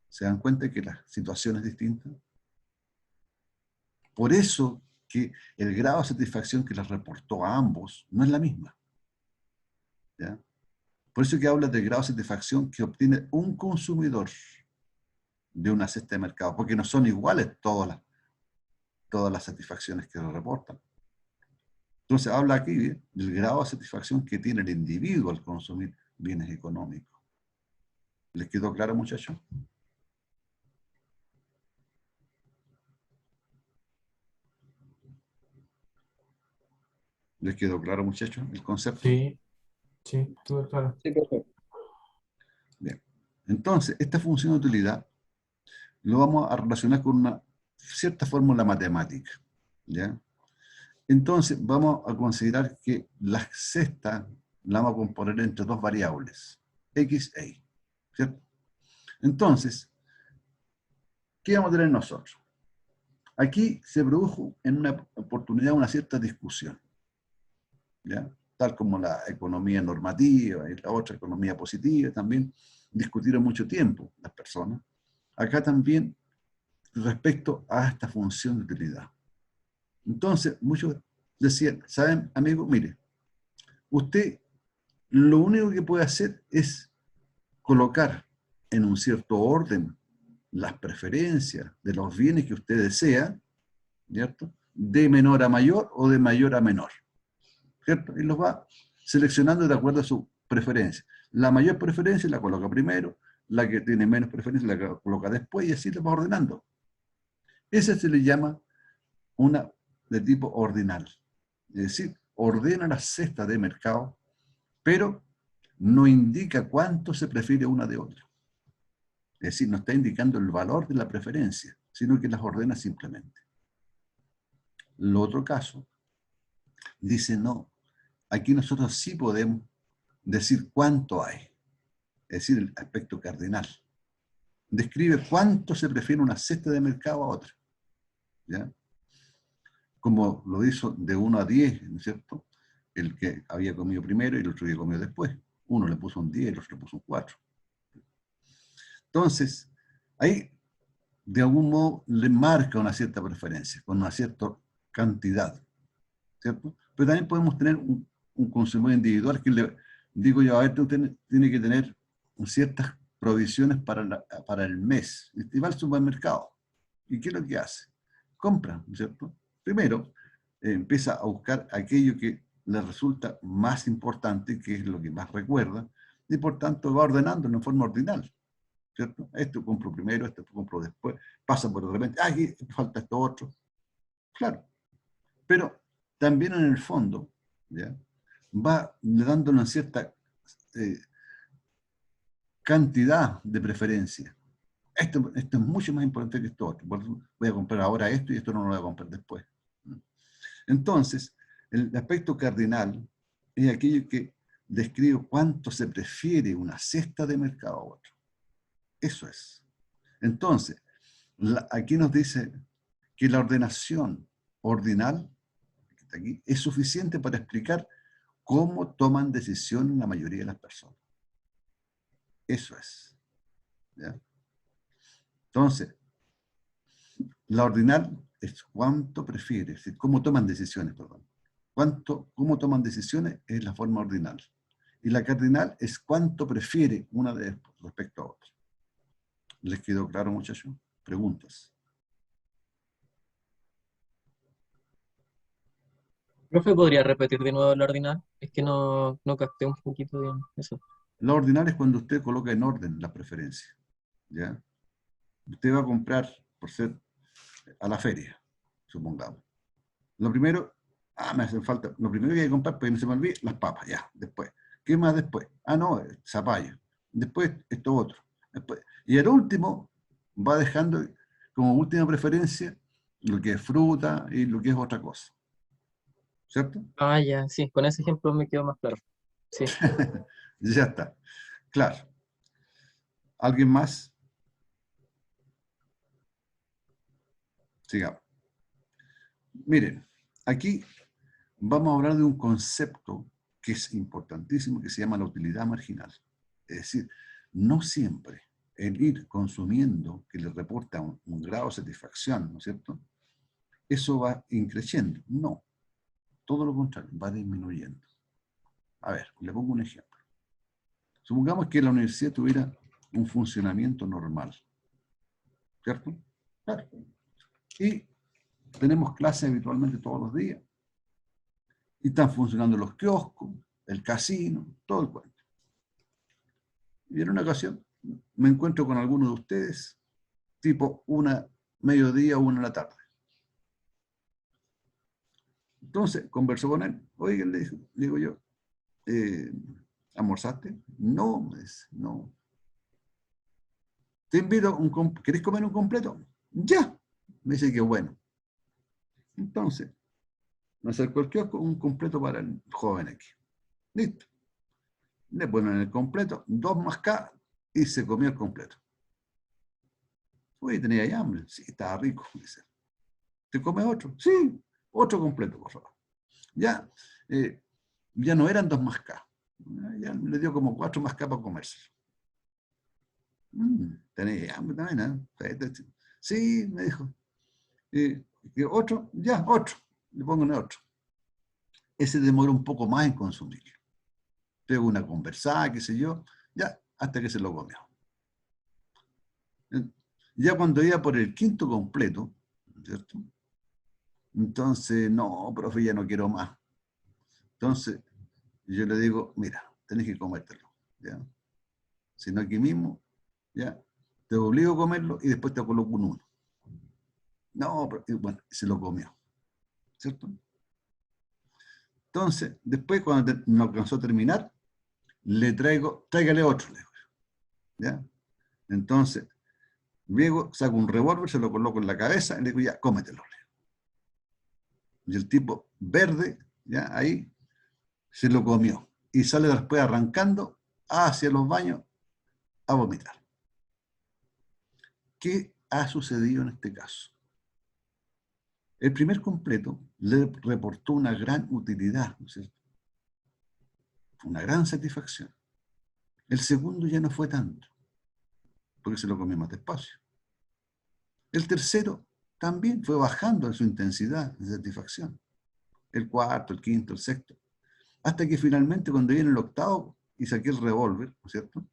Speaker 1: ¿Se dan cuenta que la situación es distinta? Por eso que el grado de satisfacción que les reportó a ambos no es la misma. ¿Ya? Por eso que habla del grado de satisfacción que obtiene un consumidor de una cesta de mercado, porque no son iguales todas las satisfacciones que le reportan. Entonces habla aquí del grado de satisfacción que tiene el individuo al consumir bienes económicos. ¿Les quedó claro, muchachos? ¿Les quedó claro, muchachos, el concepto?
Speaker 4: Sí, sí, estuvo claro.
Speaker 5: Sí, profe.
Speaker 1: Bien. Entonces, esta función de utilidad lo vamos a relacionar con una cierta fórmula matemática. ¿Ya? Entonces, vamos a considerar que la cesta la vamos a componer entre 2 variables, X e Y. ¿Cierto? Entonces, ¿qué vamos a tener nosotros? Aquí se produjo en una oportunidad una cierta discusión, ¿ya? Tal como la economía normativa y la otra economía positiva también discutieron mucho tiempo las personas. Acá también respecto a esta función de utilidad. Entonces, muchos decían, ¿saben, amigo? Mire, usted lo único que puede hacer es colocar en un cierto orden las preferencias de los bienes que usted desea, ¿cierto? De menor a mayor o de mayor a menor, ¿cierto? Y los va seleccionando de acuerdo a su preferencia. La mayor preferencia la coloca primero, la que tiene menos preferencia la coloca después y así la va ordenando. Ese se le llama una de tipo ordinal. Es decir, ordena la cesta de mercado, pero no indica cuánto se prefiere una de otra. Es decir, no está indicando el valor de la preferencia, sino que las ordena simplemente. El otro caso dice no. Aquí nosotros sí podemos decir cuánto hay. Es decir, el aspecto cardinal. Describe cuánto se prefiere una cesta de mercado a otra. ¿Ya? Como lo hizo de 1 a 10, ¿no es cierto? El que había comido primero y el otro que comió después. Uno le puso un 10 y el otro le puso un 4. Entonces, ahí de algún modo le marca una cierta preferencia, con una cierta cantidad, ¿cierto? Pero también podemos tener un consumidor individual que le digo yo, a ver, tú tiene que tener ciertas provisiones para el mes. Y va al supermercado. ¿Y qué es lo que hace? Compra, ¿no es cierto? Primero, empieza a buscar aquello que le resulta más importante, que es lo que más recuerda, y por tanto va ordenándolo en forma ordinal, ¿cierto? Esto compro primero, esto compro después, pasa por de repente, aquí falta esto otro. Claro, pero también en el fondo, ¿ya? Va dándole una cierta cantidad de preferencia. Esto es mucho más importante que esto otro. Voy a comprar ahora esto y esto no lo voy a comprar después. Entonces, el aspecto cardinal es aquello que describe cuánto se prefiere una cesta de mercado a otra. Eso es. Entonces, aquí nos dice que la ordenación ordinal que está aquí, es suficiente para explicar cómo toman decisión la mayoría de las personas. Eso es. ¿Ya? Entonces, la ordinal es cuánto prefiere, es decir, cómo toman decisiones, perdón. Cómo toman decisiones es la forma ordinal. Y la cardinal es cuánto prefiere una de respecto a otra. ¿Les quedó claro, muchachos? Preguntas.
Speaker 3: Profe, ¿podría repetir de nuevo la ordinal? Es que no capté un poquito bien eso.
Speaker 1: La ordinal es cuando usted coloca en orden las preferencias. ¿Ya? Usted va a comprar, por ser a la feria, supongamos. Lo primero, Ah, me hacen falta, lo primero que hay que comprar, para que no se me olvide, las papas, ya, después. ¿Qué más después? Ah, no, zapallo. Después, esto otro. Después. Y el último va dejando como última preferencia lo que es fruta y lo que es otra cosa. ¿Cierto?
Speaker 3: Ah, ya, sí, con ese ejemplo me quedó más claro. Sí.
Speaker 1: Ya está. Claro. ¿Alguien más? Sigamos. Miren, aquí vamos a hablar de un concepto que es importantísimo, que se llama la utilidad marginal. Es decir, no siempre el ir consumiendo que le reporta un grado de satisfacción, ¿no es cierto? Eso va increciendo. No, todo lo contrario, va disminuyendo. A ver, le pongo un ejemplo. Supongamos que la universidad tuviera un funcionamiento normal, ¿cierto? Claro. Y tenemos clases habitualmente todos los días. Y están funcionando los kioscos, el casino, todo el cuento. Y en una ocasión me encuentro con alguno de ustedes, tipo mediodía o 1 de la tarde. Entonces converso con él. Oigan, le digo yo, ¿almorzaste? No, me dice, no. Te invito, ¿querés comer un completo? Ya. Me dice que bueno. Entonces, me acerco al kiosco, un completo para el joven aquí. Listo. Le ponen el completo, 2 mascadas, y se comió el completo. Oye, tenía ya hambre. Sí, estaba rico, dice. ¿Te comes otro? Sí, otro completo, por favor. Ya, ya no eran 2 mascadas. Ya le dio como 4 mascadas para comerse. Tenía hambre también, ¿eh? Sí, me dijo. ¿Otro? Ya, otro. Le pongo en otro. Ese demora un poco más en consumirlo. Tengo una conversada, qué sé yo, ya, hasta que se lo comió. Ya cuando iba por el 5.º completo, ¿cierto? Entonces, no, profe, ya no quiero más. Entonces, yo le digo, mira, tenés que comértelo, ¿ya? Si no aquí mismo, ya, te obligo a comerlo y después te coloco un 1. No, pero, bueno, se lo comió, ¿cierto? Entonces, después cuando no alcanzó a terminar, le traigo, tráigale otro, le digo, ¿ya? Entonces, luego saco un revólver, se lo coloco en la cabeza y le digo, ya, cómetelo. Y el tipo verde, ya, ahí, se lo comió. Y sale después arrancando hacia los baños a vomitar. ¿Qué ha sucedido en este caso? El primer completo le reportó una gran utilidad, ¿no es cierto? Una gran satisfacción. El segundo ya no fue tanto, porque se lo comió más despacio. El tercero también fue bajando en su intensidad de satisfacción. El cuarto, el quinto, el sexto. Hasta que finalmente cuando viene el octavo y saqué el revólver, ¿no es cierto?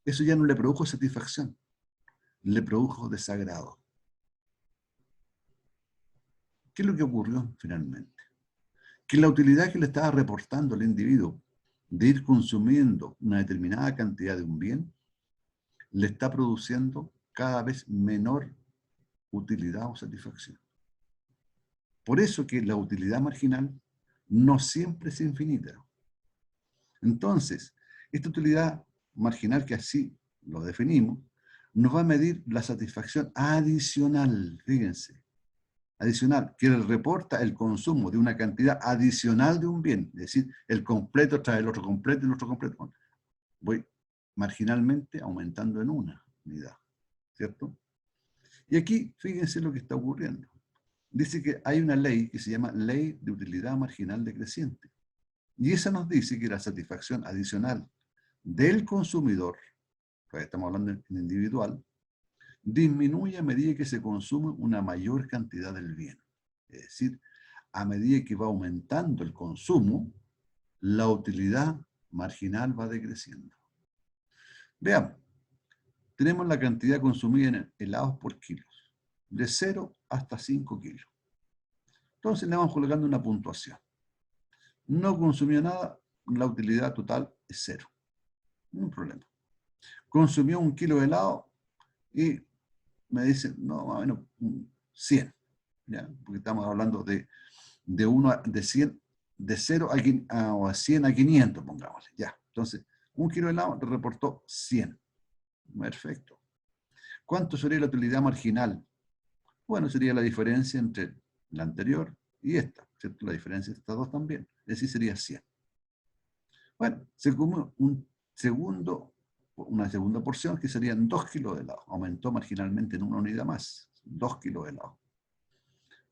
Speaker 1: Eso ya no le produjo satisfacción, le produjo desagrado. ¿Qué es lo que ocurrió finalmente? Que la utilidad que le estaba reportando al individuo de ir consumiendo una determinada cantidad de un bien, le está produciendo cada vez menor utilidad o satisfacción. Por eso que la utilidad marginal no siempre es infinita. Entonces, esta utilidad marginal que así lo definimos, nos va a medir la satisfacción adicional, fíjense, adicional, que le reporta el consumo de una cantidad adicional de un bien, es decir, el completo trae el otro completo y el otro completo. Voy marginalmente aumentando en una unidad, ¿cierto? Y aquí, fíjense lo que está ocurriendo. Dice que hay una ley que se llama Ley de Utilidad Marginal Decreciente. Y esa nos dice que la satisfacción adicional del consumidor, estamos hablando en individual, disminuye a medida que se consume una mayor cantidad del bien. Es decir, a medida que va aumentando el consumo, la utilidad marginal va decreciendo. Veamos, tenemos la cantidad consumida en helados por kilos, de 0 hasta 5 kilos. Entonces le vamos colocando una puntuación. No consumió nada, la utilidad total es 0. No hay problema. Consumió 1 kilo de helado y me dicen, no, más o menos 100. ¿Ya? Porque estamos hablando de de 0 a 100 a 500, pongámosle. Ya, entonces, 1 kilo de helado reportó 100. Perfecto. ¿Cuánto sería la utilidad marginal? Bueno, sería la diferencia entre la anterior y esta, ¿cierto? La diferencia de estas dos también. Es decir, sería 100. Bueno, se comió una segunda porción que serían 2 kilos de helado. Aumentó marginalmente en una unidad más. 2 kilos de helado.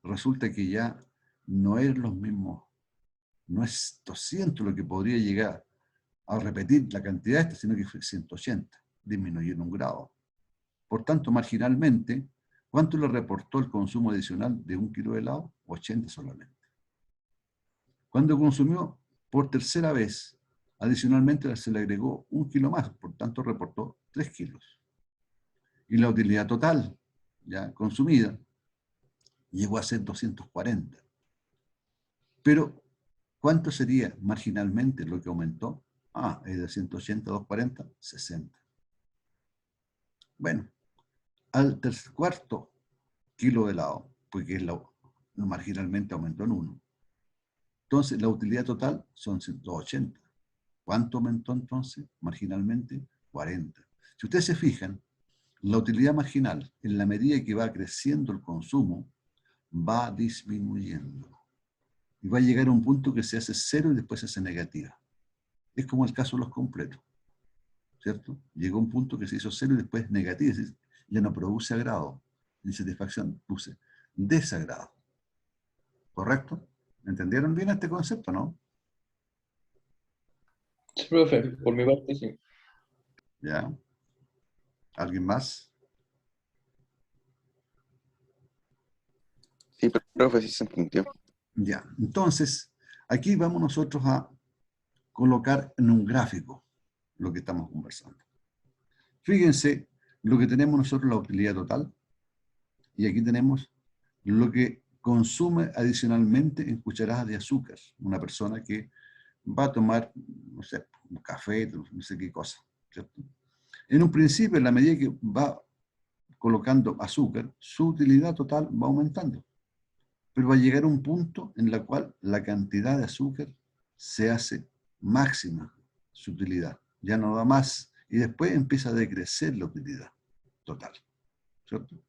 Speaker 1: Resulta que ya no es los mismos, no es 200 lo que podría llegar a repetir la cantidad esta, sino que fue 180. Disminuyó en 1 grado. Por tanto, marginalmente, ¿cuánto le reportó el consumo adicional de 1 kilo de helado? 80 solamente. Cuando consumió por tercera vez, adicionalmente se le agregó 1 kilo más, por tanto reportó 3 kilos. Y la utilidad total ya consumida llegó a ser 240. Pero, ¿cuánto sería marginalmente lo que aumentó? Es de 180 a 240, 60. Bueno, al cuarto kilo de helado, porque marginalmente aumentó en 1. Entonces, la utilidad total son 180. ¿Cuánto aumentó entonces marginalmente? 40. Si ustedes se fijan, la utilidad marginal, en la medida que va creciendo el consumo, va disminuyendo. Y va a llegar a un punto que se hace 0 y después se hace negativa. Es como el caso de los completos, ¿cierto? Llegó a un punto que se hizo 0 y después negativa, es decir, ya no produce agrado, ni satisfacción, puse desagrado. ¿Correcto? ¿Entendieron bien este concepto, no?
Speaker 2: Sí, profe, por mi parte sí.
Speaker 1: ¿Ya? ¿Alguien más?
Speaker 7: Sí, profe, sí se entendió.
Speaker 1: Ya. Entonces, aquí vamos nosotros a colocar en un gráfico lo que estamos conversando. Fíjense lo que tenemos nosotros, la utilidad total, y aquí tenemos lo que consume adicionalmente en cucharadas de azúcar. Una persona que va a tomar, no sé, un café, no sé qué cosa, ¿cierto? En un principio, en la medida que va colocando azúcar, su utilidad total va aumentando. Pero va a llegar a un punto en el cual la cantidad de azúcar se hace máxima, su utilidad. Ya no da más. Y después empieza a decrecer la utilidad total. ¿Cierto?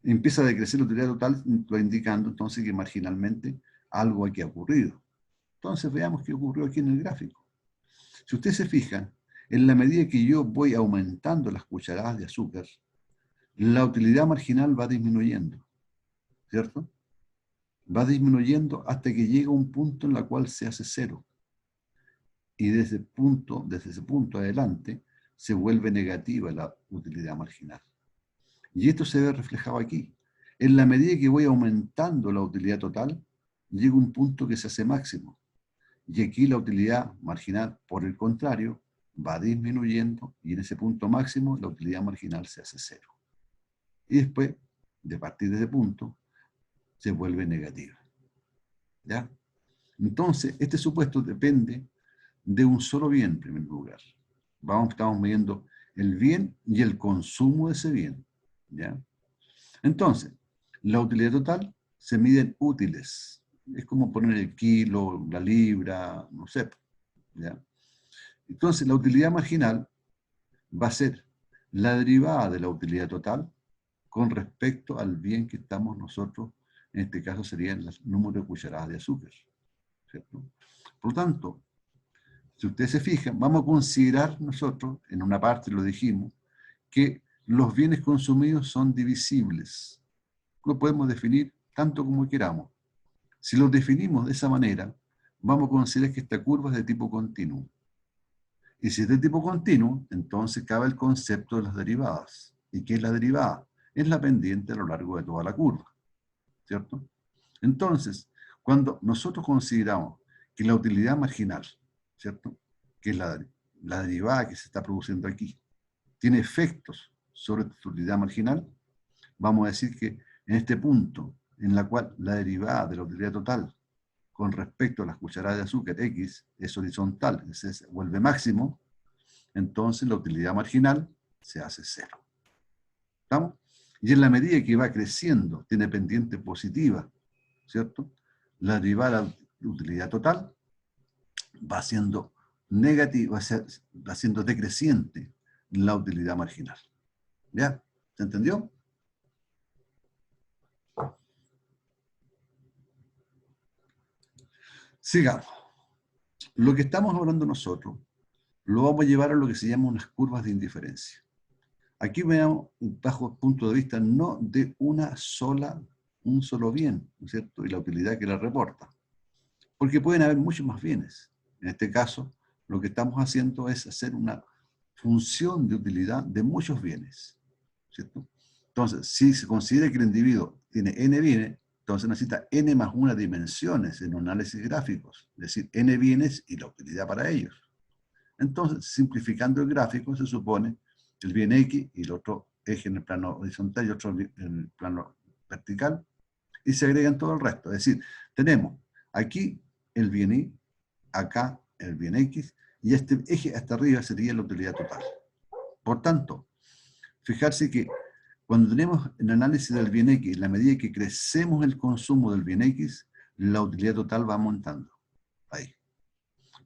Speaker 1: Empieza a decrecer la utilidad total, indicando entonces que marginalmente algo aquí ha ocurrido. Entonces veamos qué ocurrió aquí en el gráfico. Si ustedes se fijan, en la medida que yo voy aumentando las cucharadas de azúcar, la utilidad marginal va disminuyendo, ¿cierto? Va disminuyendo hasta que llega un punto en el cual se hace 0. Y desde ese punto adelante, se vuelve negativa la utilidad marginal. Y esto se ve reflejado aquí. En la medida que voy aumentando la utilidad total, llega un punto que se hace máximo. Y aquí la utilidad marginal, por el contrario, va disminuyendo y en ese punto máximo la utilidad marginal se hace 0. Y después, de partir de ese punto, se vuelve negativa. ¿Ya? Entonces, este supuesto depende de un solo bien en primer lugar. Estamos midiendo el bien y el consumo de ese bien. ¿Ya? Entonces, la utilidad total se mide en útiles. Es como poner el kilo, la libra, no sé. ¿Ya? Entonces, la utilidad marginal va a ser la derivada de la utilidad total con respecto al bien que estamos nosotros, en este caso sería el número de cucharadas de azúcar. ¿Cierto? Por lo tanto, si ustedes se fijan, vamos a considerar nosotros, en una parte lo dijimos, que los bienes consumidos son divisibles. Lo podemos definir tanto como queramos. Si los definimos de esa manera, vamos a considerar que esta curva es de tipo continuo. Y si es de tipo continuo, entonces cabe el concepto de las derivadas. ¿Y qué es la derivada? Es la pendiente a lo largo de toda la curva. ¿Cierto? Entonces, cuando nosotros consideramos que la utilidad marginal, ¿cierto?, que es la derivada que se está produciendo aquí, tiene efectos sobre la utilidad marginal, vamos a decir que en este punto, en la cual la derivada de la utilidad total con respecto a las cucharadas de azúcar X es horizontal, se vuelve máximo, entonces la utilidad marginal se hace 0. ¿Estamos? Y en la medida que va creciendo, tiene pendiente positiva ¿cierto? La derivada de la utilidad total va siendo negativa, va siendo decreciente la utilidad marginal. ¿Ya? ¿Se entendió? Sigamos. Lo que estamos hablando nosotros lo vamos a llevar a lo que se llama unas curvas de indiferencia. Aquí veamos bajo el punto de vista no de un solo bien, ¿no es cierto? Y la utilidad que la reporta. Porque pueden haber muchos más bienes. En este caso, lo que estamos haciendo es hacer una función de utilidad de muchos bienes, ¿cierto? Entonces, si se considera que el individuo tiene n bienes, entonces necesita n más una dimensiones en un análisis gráficos, es decir, n bienes y la utilidad para ellos. Entonces, simplificando el gráfico, se supone el bien X y el otro eje en el plano horizontal y otro en el plano vertical, y se agregan todo el resto. Es decir, tenemos aquí el bien Y, acá el bien X, y este eje hasta arriba sería la utilidad total. Por tanto, fijarse que cuando tenemos el análisis del bien X, en la medida que crecemos el consumo del bien X, la utilidad total va aumentando. Ahí.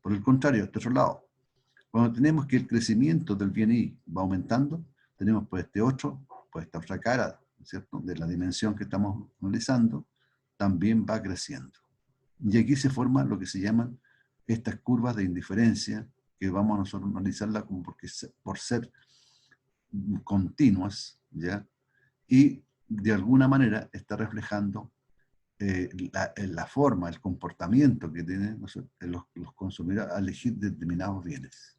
Speaker 1: Por el contrario, este otro lado, cuando tenemos que el crecimiento del bien Y va aumentando, tenemos pues esta otra cara, ¿cierto? De la dimensión que estamos analizando, también va creciendo. Y aquí se forman lo que se llaman estas curvas de indiferencia, que vamos a nosotros a analizarla como por ser continuas, ¿ya? Y de alguna manera está reflejando la forma, el comportamiento que tienen los consumidores al elegir determinados bienes.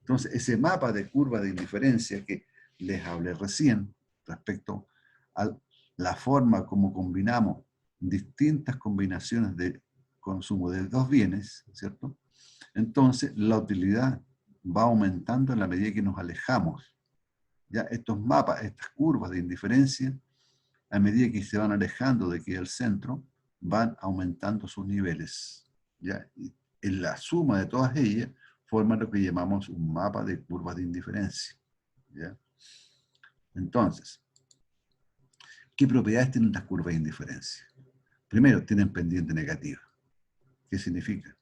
Speaker 1: Entonces, ese mapa de curva de indiferencia que les hablé recién respecto a la forma como combinamos distintas combinaciones de consumo de dos bienes, ¿cierto? Entonces, la utilidad va aumentando en la medida que nos alejamos. Ya estos mapas, estas curvas de indiferencia, a medida que se van alejando de aquí del centro, van aumentando sus niveles. ¿Ya? Y en la suma de todas ellas, forman lo que llamamos un mapa de curvas de indiferencia. ¿Ya? Entonces, ¿qué propiedades tienen las curvas de indiferencia? Primero, tienen pendiente negativa. ¿Qué significa?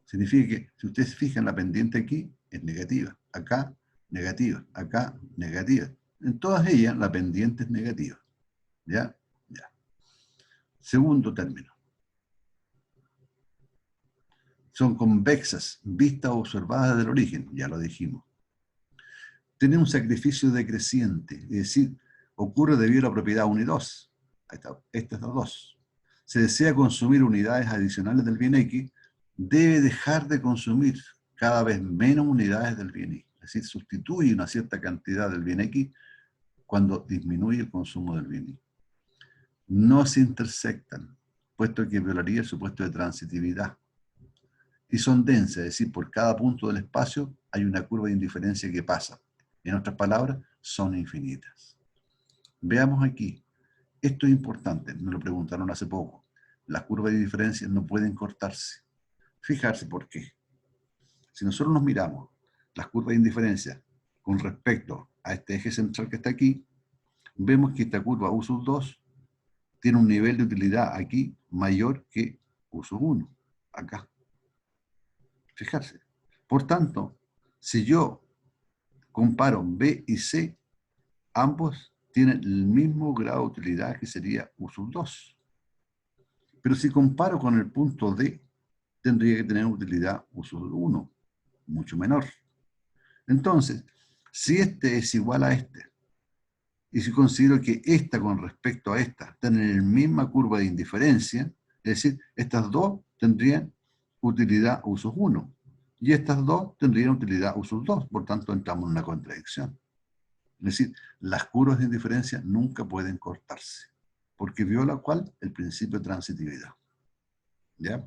Speaker 1: Significa que, si ustedes se fijan, la pendiente aquí es negativa. Acá, negativa. Acá, negativa. En todas ellas, la pendiente es negativa. ¿Ya? Ya. Segundo término. Son convexas, vistas o observadas del origen, ya lo dijimos. Tienen un sacrificio decreciente, es decir, ocurre debido a la propiedad 1 y 2. Estas dos. Se desea consumir unidades adicionales del bien X, debe dejar de consumir cada vez menos unidades del bien Y. Es decir, sustituye una cierta cantidad del bien X cuando disminuye el consumo del bien Y. No se intersectan, puesto que violaría el supuesto de transitividad. Y son densas, es decir, por cada punto del espacio hay una curva de indiferencia que pasa. En otras palabras, son infinitas. Veamos aquí. Esto es importante, me lo preguntaron hace poco. Las curvas de indiferencia no pueden cortarse. Fijarse por qué. Si nosotros nos miramos las curvas de indiferencia con respecto a este eje central que está aquí, vemos que esta curva U sub 2 tiene un nivel de utilidad aquí mayor que U sub 1, acá. Fijarse. Por tanto, si yo comparo B y C, ambos tienen el mismo grado de utilidad que sería U sub 2. Pero si comparo con el punto D, tendría que tener utilidad U sub 1, mucho menor. Entonces, si este es igual a este, y si considero que esta con respecto a esta tienen la misma curva de indiferencia, es decir, estas dos tendrían utilidad U sub 1, y estas dos tendrían utilidad U sub 2, por tanto entramos en una contradicción. Es decir, las curvas de indiferencia nunca pueden cortarse, porque viola ¿cuál? El principio de transitividad. ¿Ya?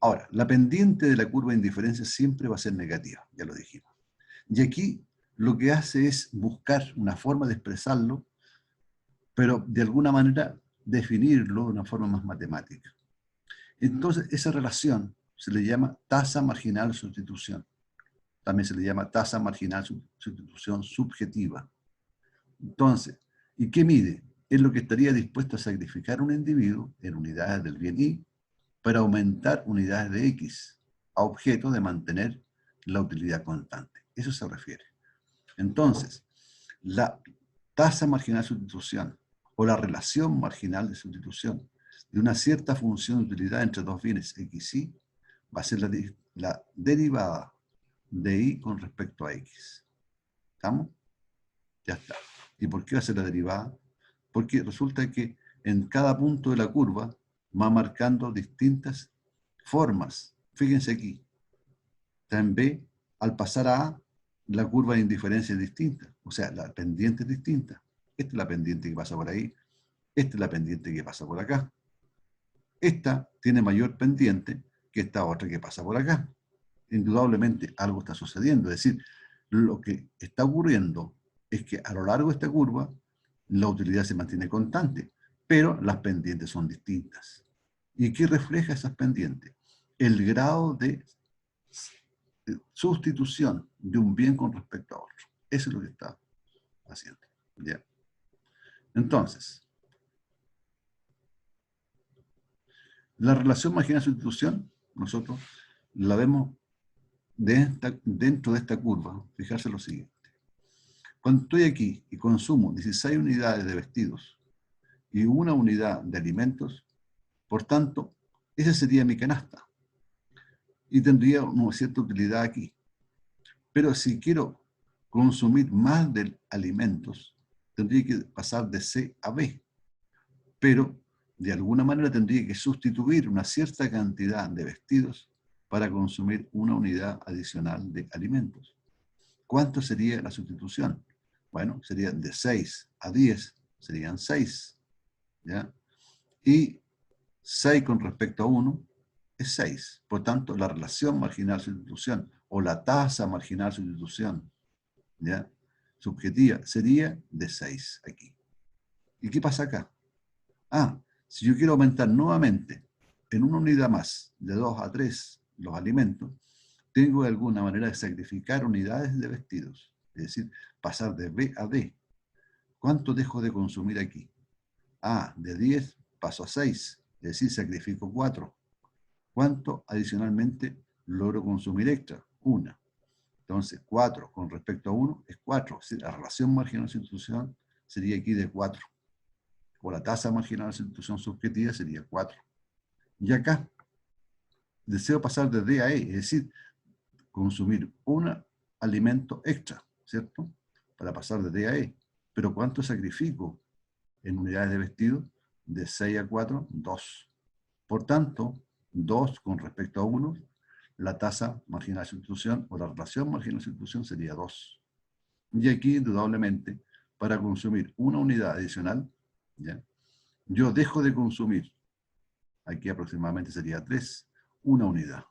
Speaker 1: Ahora, la pendiente de la curva de indiferencia siempre va a ser negativa, ya lo dijimos. Y aquí lo que hace es buscar una forma de expresarlo, pero de alguna manera definirlo de una forma más matemática. Entonces, esa relación se le llama tasa marginal sustitución. También se le llama tasa marginal sustitución subjetiva. Entonces, ¿Y qué mide? Es lo que estaría dispuesto a sacrificar un individuo en unidades del bien Y para aumentar unidades de X a objeto de mantener la utilidad constante. Eso se refiere. Entonces, la tasa marginal de sustitución o la relación marginal de sustitución de una cierta función de utilidad entre dos bienes X y va a ser la derivada de Y con respecto a X. ¿Estamos? Ya está. ¿Y por qué va a ser la derivada? Porque resulta que en cada punto de la curva va marcando distintas formas. Fíjense aquí. Está en B, al pasar a A, la curva de indiferencia es distinta. O sea, la pendiente es distinta. Esta es la pendiente que pasa por ahí. Esta es la pendiente que pasa por acá. Esta tiene mayor pendiente que esta otra que pasa por acá. Indudablemente algo está sucediendo. Es decir, lo que está ocurriendo es que a lo largo de esta curva la utilidad se mantiene constante, pero las pendientes son distintas. ¿Y qué refleja esas pendientes? El grado de sustitución de un bien con respecto a otro. Eso es lo que está haciendo. ¿Ya? Entonces, la relación marginal de sustitución, nosotros la vemos dentro de esta curva. Fijarse lo siguiente. Cuando estoy aquí y consumo 16 unidades de vestidos y una unidad de alimentos, por tanto, esa sería mi canasta. Y tendría una cierta utilidad aquí. Pero si quiero consumir más de alimentos, tendría que pasar de C a B. Pero de alguna manera tendría que sustituir una cierta cantidad de vestidos para consumir una unidad adicional de alimentos. ¿Cuánto sería la sustitución? Bueno, sería de 6 a 10, serían 6. ¿Ya? Y 6 con respecto a 1 es 6. Por tanto, la relación marginal sustitución o la tasa marginal sustitución, ¿ya?, subjetiva sería de 6 aquí. ¿Y qué pasa acá? Ah, si yo quiero aumentar nuevamente en una unidad más, de 2 a 3, los alimentos, tengo de alguna manera de sacrificar unidades de vestidos. Es decir, pasar de B a D. ¿Cuánto dejo de consumir aquí? Ah, de 10 paso a 6, es decir, sacrifico 4. ¿Cuánto adicionalmente logro consumir extra? 1. Entonces, 4 con respecto a 1 es 4. Es decir, la relación marginal de sustitución sería aquí de 4. O la tasa marginal de sustitución subjetiva sería 4. Y acá, deseo pasar de D a E, es decir, consumir un alimento extra, ¿cierto? Para pasar de D a E. Pero ¿cuánto sacrifico en unidades de vestido? De 6 a 4, 2. Por tanto, 2 con respecto a 1, la tasa marginal de sustitución o la relación marginal de sustitución sería 2. Y aquí, indudablemente, para consumir una unidad adicional, ¿ya?, yo dejo de consumir, aquí aproximadamente sería 3, una unidad.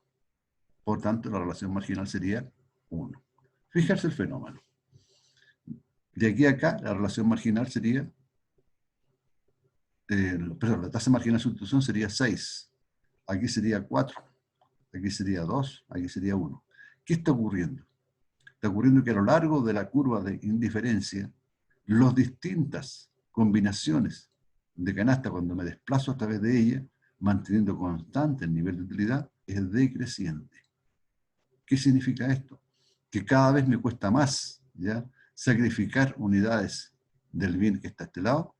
Speaker 1: Por tanto, la relación marginal sería 1. Fijarse el fenómeno. De aquí a acá, la relación marginal sería, perdón, la tasa marginal de sustitución sería 6. Aquí sería 4. Aquí sería 2. Aquí sería 1. ¿Qué está ocurriendo? Está ocurriendo que a lo largo de la curva de indiferencia, las distintas combinaciones de canasta, cuando me desplazo a través de ella, manteniendo constante el nivel de utilidad, es decreciente. ¿Qué significa esto? Que cada vez me cuesta más, ¿ya?, sacrificar unidades del bien que está a este lado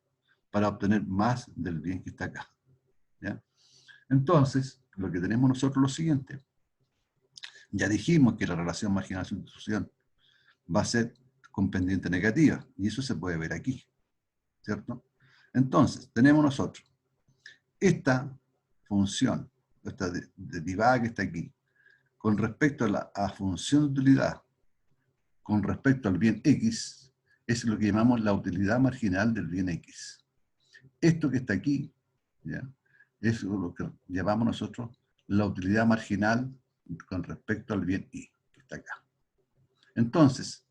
Speaker 1: para obtener más del bien que está acá. ¿Ya? Entonces, lo que tenemos nosotros es lo siguiente. Ya dijimos que la relación marginal de sustitución va a ser con pendiente negativa, y eso se puede ver aquí, ¿cierto? Entonces, tenemos nosotros esta función, esta derivada que está aquí, con respecto a la función de utilidad, con respecto al bien X, es lo que llamamos la utilidad marginal del bien X. Esto que está aquí, ¿ya?, es lo que llamamos nosotros la utilidad marginal con respecto al bien Y, que está acá. Entonces,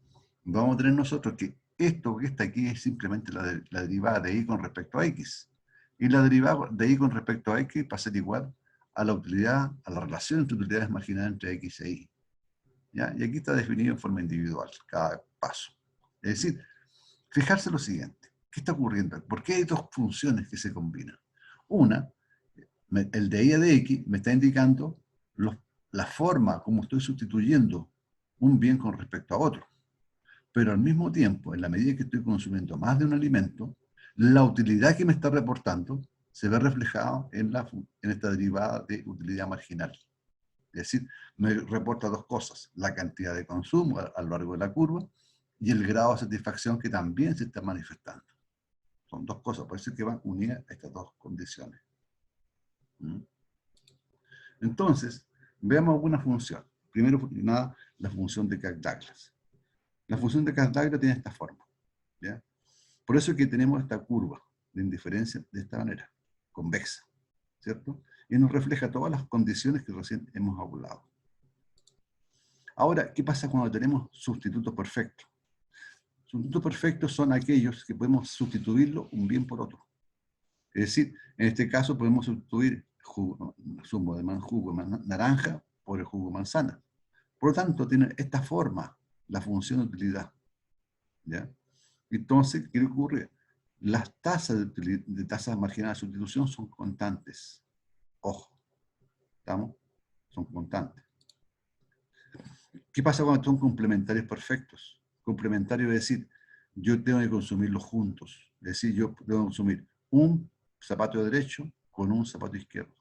Speaker 1: vamos a tener nosotros que esto que está aquí es simplemente la derivada de Y con respecto a X. Y la derivada de Y con respecto a X va a ser igual a la utilidad, a la relación entre utilidades marginales entre X e Y. ¿Ya? Y aquí está definido en forma individual cada paso. Es decir, fijarse lo siguiente. ¿Qué está ocurriendo? ¿Por qué hay dos funciones que se combinan? Una, el de y de x me está indicando la forma como estoy sustituyendo un bien con respecto a otro. Pero al mismo tiempo, en la medida que estoy consumiendo más de un alimento, la utilidad que me está reportando se ve reflejada en esta derivada de utilidad marginal. Es decir, me reporta dos cosas: la cantidad de consumo a lo largo de la curva y el grado de satisfacción que también se está manifestando. Son dos cosas, por eso es que van unidas estas dos condiciones. Entonces, veamos alguna función. Primero que nada, la función de Cox-Douglas. La función de Cox-Douglas tiene esta forma, ¿ya? Por eso es que tenemos esta curva de indiferencia de esta manera, convexa, ¿cierto? Y nos refleja todas las condiciones que recién hemos hablado. Ahora, ¿qué pasa cuando tenemos sustitutos perfectos? Sustitutos perfectos son aquellos que podemos sustituirlo un bien por otro. Es decir, en este caso podemos sustituir jugo de naranja por el jugo de manzana. Por lo tanto, tiene esta forma la función de utilidad, ¿ya? Entonces, ¿qué ocurre? Las tasas de tasas marginales de sustitución son constantes. Ojo, ¿estamos? Son constantes. ¿Qué pasa cuando son complementarios perfectos? Complementarios es decir, yo tengo que consumirlos juntos. Es decir, yo tengo que consumir un zapato derecho con un zapato izquierdo.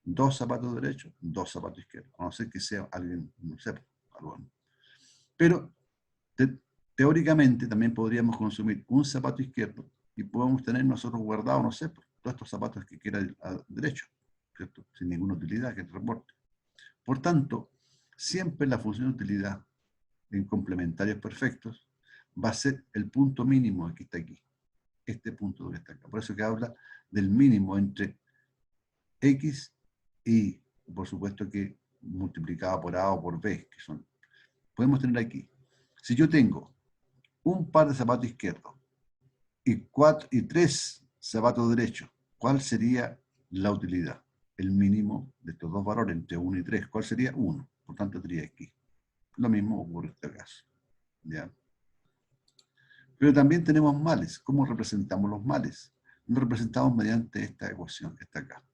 Speaker 1: Dos zapatos derechos, dos zapatos izquierdos. A no ser que sea alguien, no sé, algo. Pero teóricamente también podríamos consumir un zapato izquierdo y podemos tener nosotros guardados, no sé, todos estos zapatos que quieran a derecho, ¿cierto? Sin ninguna utilidad que te reporte. Por tanto, siempre la función de utilidad en complementarios perfectos va a ser el punto mínimo que está aquí. Este punto que está acá. Por eso que habla del mínimo entre X y, por supuesto, que multiplicado por A o por B, que son. Podemos tener aquí. Si yo tengo un par de zapatos izquierdos y tres zapatos derechos, ¿cuál sería la utilidad? El mínimo de estos dos valores, entre 1 y 3, ¿cuál sería? 1. Por tanto, sería aquí. Lo mismo ocurre en este caso, ¿ya? Pero también tenemos males. ¿Cómo representamos los males? Los representamos mediante esta ecuación que está acá.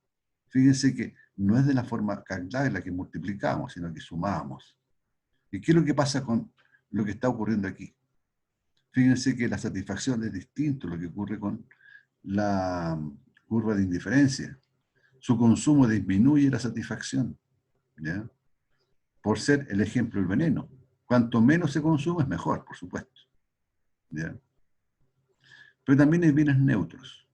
Speaker 1: Fíjense que no es de la forma Cox-Douglas la que multiplicamos, sino que sumamos. ¿Y qué es lo que pasa con lo que está ocurriendo aquí? Fíjense que la satisfacción es distinto a lo que ocurre con la curva de indiferencia. Su consumo disminuye la satisfacción, ¿ya? Por ser el ejemplo del veneno. Cuanto menos se consume es mejor, por supuesto, ¿ya? Pero también hay bienes neutros.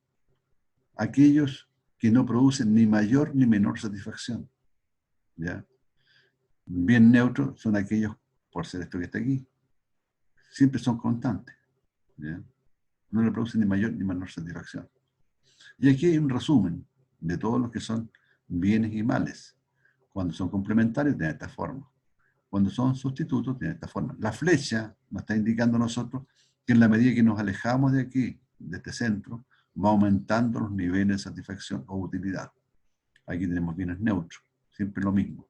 Speaker 1: Aquellos que no producen ni mayor ni menor satisfacción, ¿ya? Bien neutros son aquellos, por ser esto que está aquí, siempre son constantes, ¿ya? No le producen ni mayor ni menor satisfacción. Y aquí hay un resumen de todos los que son bienes y males. Cuando son complementarios, tienen esta forma. Cuando son sustitutos, tienen esta forma. La flecha nos está indicando a nosotros que en la medida que nos alejamos de aquí, de este centro, va aumentando los niveles de satisfacción o utilidad. Aquí tenemos bienes neutros, siempre lo mismo,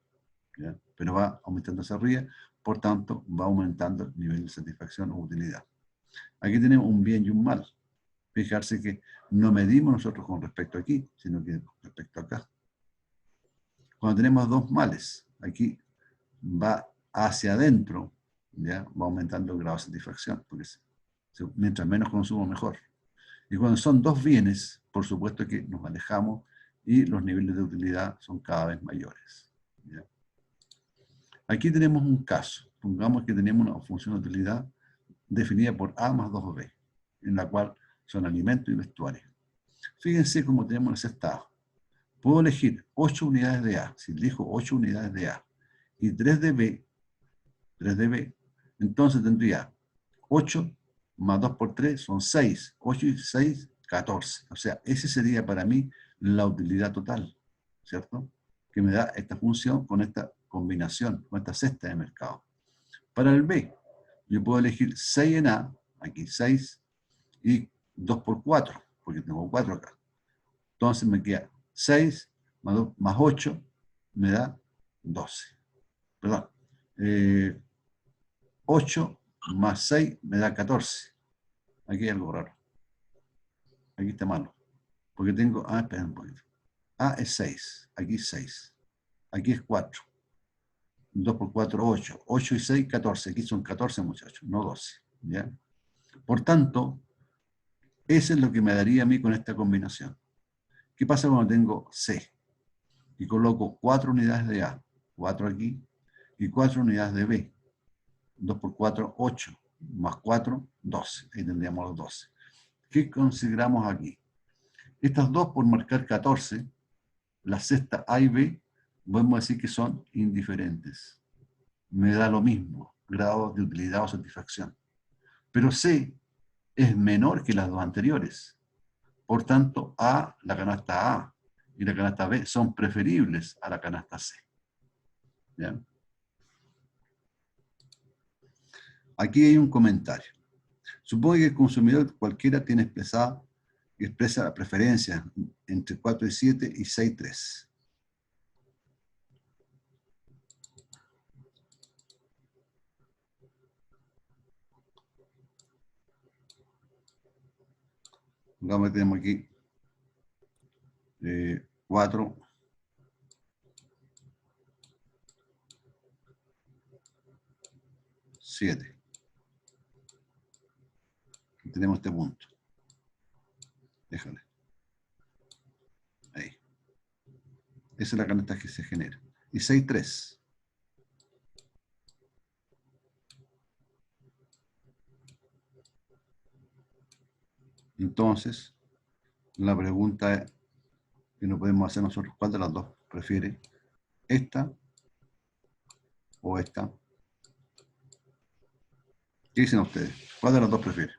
Speaker 1: ¿ya? Pero va aumentando hacia arriba, por tanto, va aumentando el nivel de satisfacción o utilidad. Aquí tenemos un bien y un mal. Fijarse que no medimos nosotros con respecto aquí, sino que con respecto acá. Cuando tenemos dos males, aquí va hacia adentro, ¿ya? Va aumentando el grado de satisfacción, porque mientras menos consumo, mejor. Y cuando son dos bienes, por supuesto que nos alejamos y los niveles de utilidad son cada vez mayores, ¿ya? Aquí tenemos un caso. Pongamos que tenemos una función de utilidad definida por A más 2B, en la cual son alimentos y vestuario. Fíjense cómo tenemos el cestado. Puedo elegir 8 unidades de A. Si elijo 8 unidades de A y 3 de B, entonces tendría 8 más 2 por 3 son 6. 8 y 6, 14. O sea, ese sería para mí la utilidad total, ¿cierto? Que me da esta función con esta combinación, con esta cesta de mercado. Para el B, yo puedo elegir 6 en A, aquí 6, y 2 por 4, porque tengo 4 acá. Entonces me queda 6 más 8 me da 12. Perdón. 8 más 6 me da 14. Aquí hay algo raro. Aquí está malo. Porque tengo, espera un poquito. A es 6, aquí 6. Aquí es 4. 2 por 4, 8. 8 y 6, 14. Aquí son 14, muchachos, no 12. ¿Ya? Por tanto, eso es lo que me daría a mí con esta combinación. ¿Qué pasa cuando tengo C? Y coloco 4 unidades de A, 4 aquí, y 4 unidades de B. 2 por 4, 8. Más 4, 12. Ahí tendríamos los 12. ¿Qué consideramos aquí? Estas dos por marcar 14, la sexta A y B, podemos decir que son indiferentes. Me da lo mismo, grado de utilidad o satisfacción. Pero C es menor que las dos anteriores. Por tanto, la canasta A y la canasta B son preferibles a la canasta C. ¿Ya? Aquí hay un comentario. Supongo que el consumidor cualquiera tiene expresa la preferencia entre 4 y 7 y 6 y 3. Digamos que tenemos aquí 4, 7. Tenemos este punto. Déjale. Ahí. Esa es la canasta que se genera. Y 6, 3. Entonces, la pregunta que no podemos hacer nosotros, ¿cuál de las dos prefiere? ¿Esta o esta? ¿Qué dicen ustedes? ¿Cuál de las dos prefiere?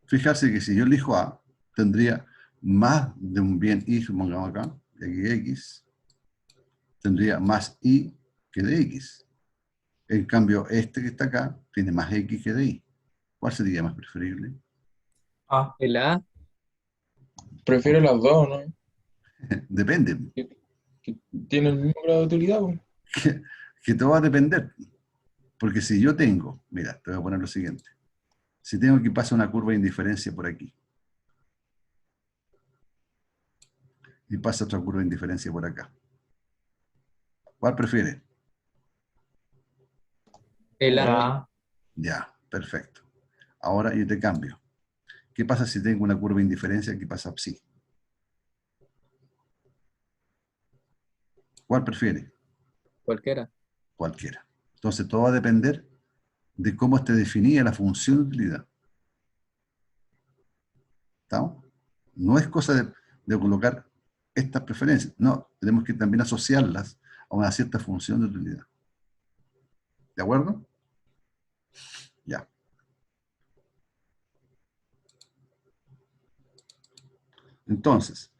Speaker 1: Fijarse que si yo elijo A, tendría más de un bien Y, supongamos acá, y aquí X, tendría más Y que de X. En cambio, este que está acá tiene más X que de Y. ¿Cuál sería más preferible?
Speaker 4: Ah,
Speaker 3: El A,
Speaker 5: Prefiero las dos, ¿no?
Speaker 1: Depende.
Speaker 5: Que tienen el mismo grado de utilidad, pues.
Speaker 1: Que todo va a depender. Porque si yo tengo, mira, te voy a poner lo siguiente. Si tengo que pasar una curva de indiferencia por aquí, y pasa otra curva de indiferencia por acá, ¿cuál prefiere?
Speaker 3: el A,
Speaker 4: la
Speaker 1: Ya, perfecto. Ahora yo te cambio. ¿Qué pasa si tengo una curva de indiferencia que pasa psi? ¿Cuál prefiere?
Speaker 3: cualquiera.
Speaker 1: Cualquiera. Entonces todo va a depender de cómo esté definida la función de utilidad. ¿Estamos? No es cosa de colocar estas preferencias. No, tenemos que también asociarlas a una cierta función de utilidad. ¿De acuerdo? Ya. Entonces,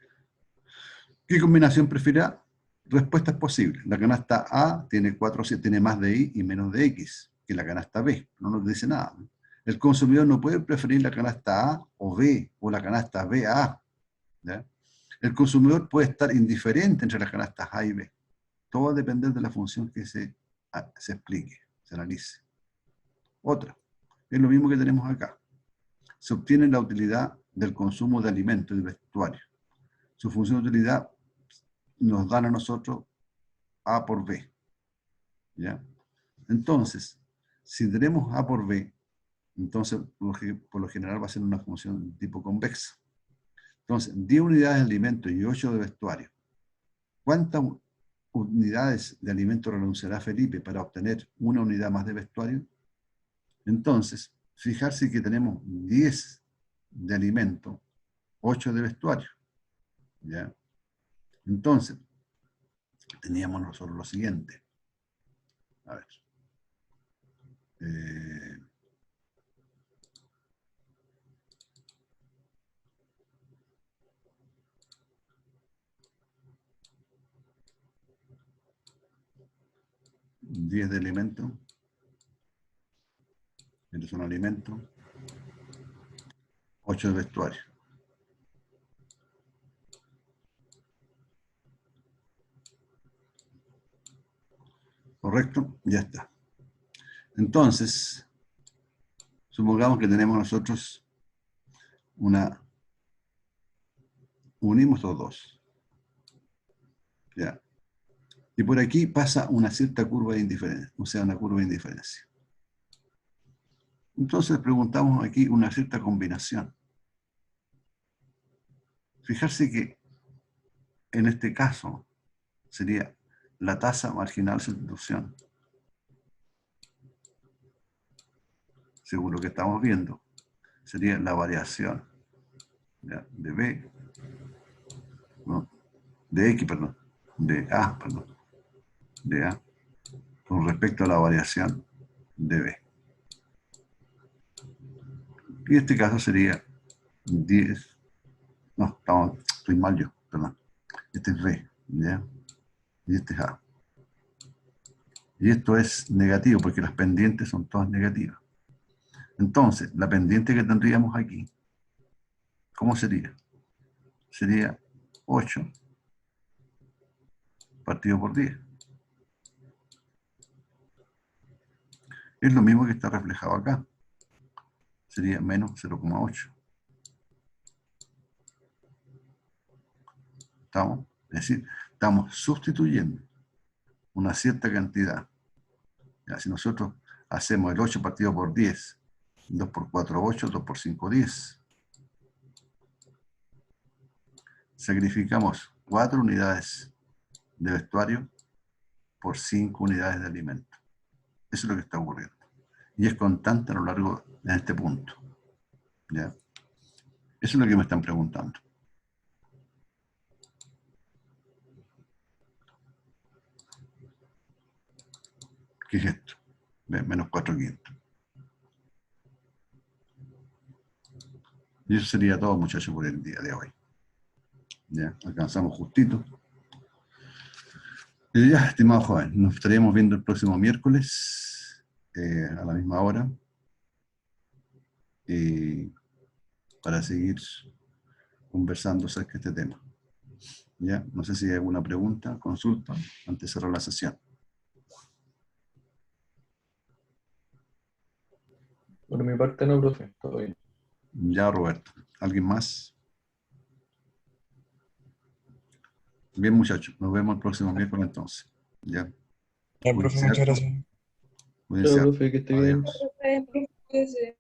Speaker 1: ¿qué combinación prefiera? Respuestas posibles. La canasta A tiene tiene más de Y y menos de X que la canasta B. No nos dice nada. El consumidor no puede preferir la canasta A o B o la canasta B a A. ¿Ya? El consumidor puede estar indiferente entre las canastas A y B. Todo va a depender de la función que se explique, se analice. Otra, es lo mismo que tenemos acá. Se obtiene la utilidad del consumo de alimentos y vestuario. Su función de utilidad nos dan a nosotros A por B. ¿Ya? Entonces, si tenemos A por B, entonces por lo general va a ser una función de tipo convexa. Entonces, 10 unidades de alimento y 8 de vestuario. ¿Cuántas unidades de alimento renunciará Felipe para obtener una unidad más de vestuario? Entonces, fijarse que tenemos 10 de alimento, 8 de vestuario. ¿Ya? Entonces, teníamos nosotros lo siguiente. A ver. 10 de alimento. Estos son alimentos. 8 de vestuario. ¿Correcto? Ya está. Entonces, Supongamos que tenemos nosotros unimos los dos. ¿Ya? Y por aquí pasa una cierta curva de indiferencia, o sea, una curva de indiferencia. Entonces preguntamos aquí una cierta combinación. Fijarse que en este caso sería la tasa marginal de sustitución, según lo que estamos viendo, sería la variación, ¿ya?, de B, no, de X, perdón, de A, con respecto a la variación de B. Y en este caso sería 10, no, estoy mal yo, perdón. Este es B, ¿ya? Y este es A. Y esto es negativo porque las pendientes son todas negativas. Entonces, la pendiente que tendríamos aquí, ¿cómo sería? Sería 8 partido por 10. Es lo mismo que está reflejado acá. Sería menos 0,8. ¿Estamos? Es decir, estamos sustituyendo una cierta cantidad. Ya, si nosotros hacemos el 8 partido por 10, 2 por 4, 8, 2 por 5, 10. Sacrificamos 4 unidades de vestuario por 5 unidades de alimento. Eso es lo que está ocurriendo. Y es constante a lo largo de este punto. ¿Ya? Eso es lo que me están preguntando. ¿Qué es esto? Menos 4 quintos. Y eso sería todo, muchachos, por el día de hoy. Ya, alcanzamos justito. Y ya, estimado joven, nos estaremos viendo el próximo miércoles a la misma hora para seguir conversando acerca de este tema. Ya, no sé si hay alguna pregunta, consulta, antes de cerrar la sesión.
Speaker 2: Por mi parte no, profe, todo bien.
Speaker 1: Ya, Roberto. ¿Alguien más? Bien, muchachos. Nos vemos el próximo miércoles entonces. Ya.
Speaker 5: Ya, profe, muchas gracias.
Speaker 1: Cuídense
Speaker 2: Chao,
Speaker 1: harto.
Speaker 2: profe, que esté bien.
Speaker 1: Adiós.
Speaker 7: Profe, profe,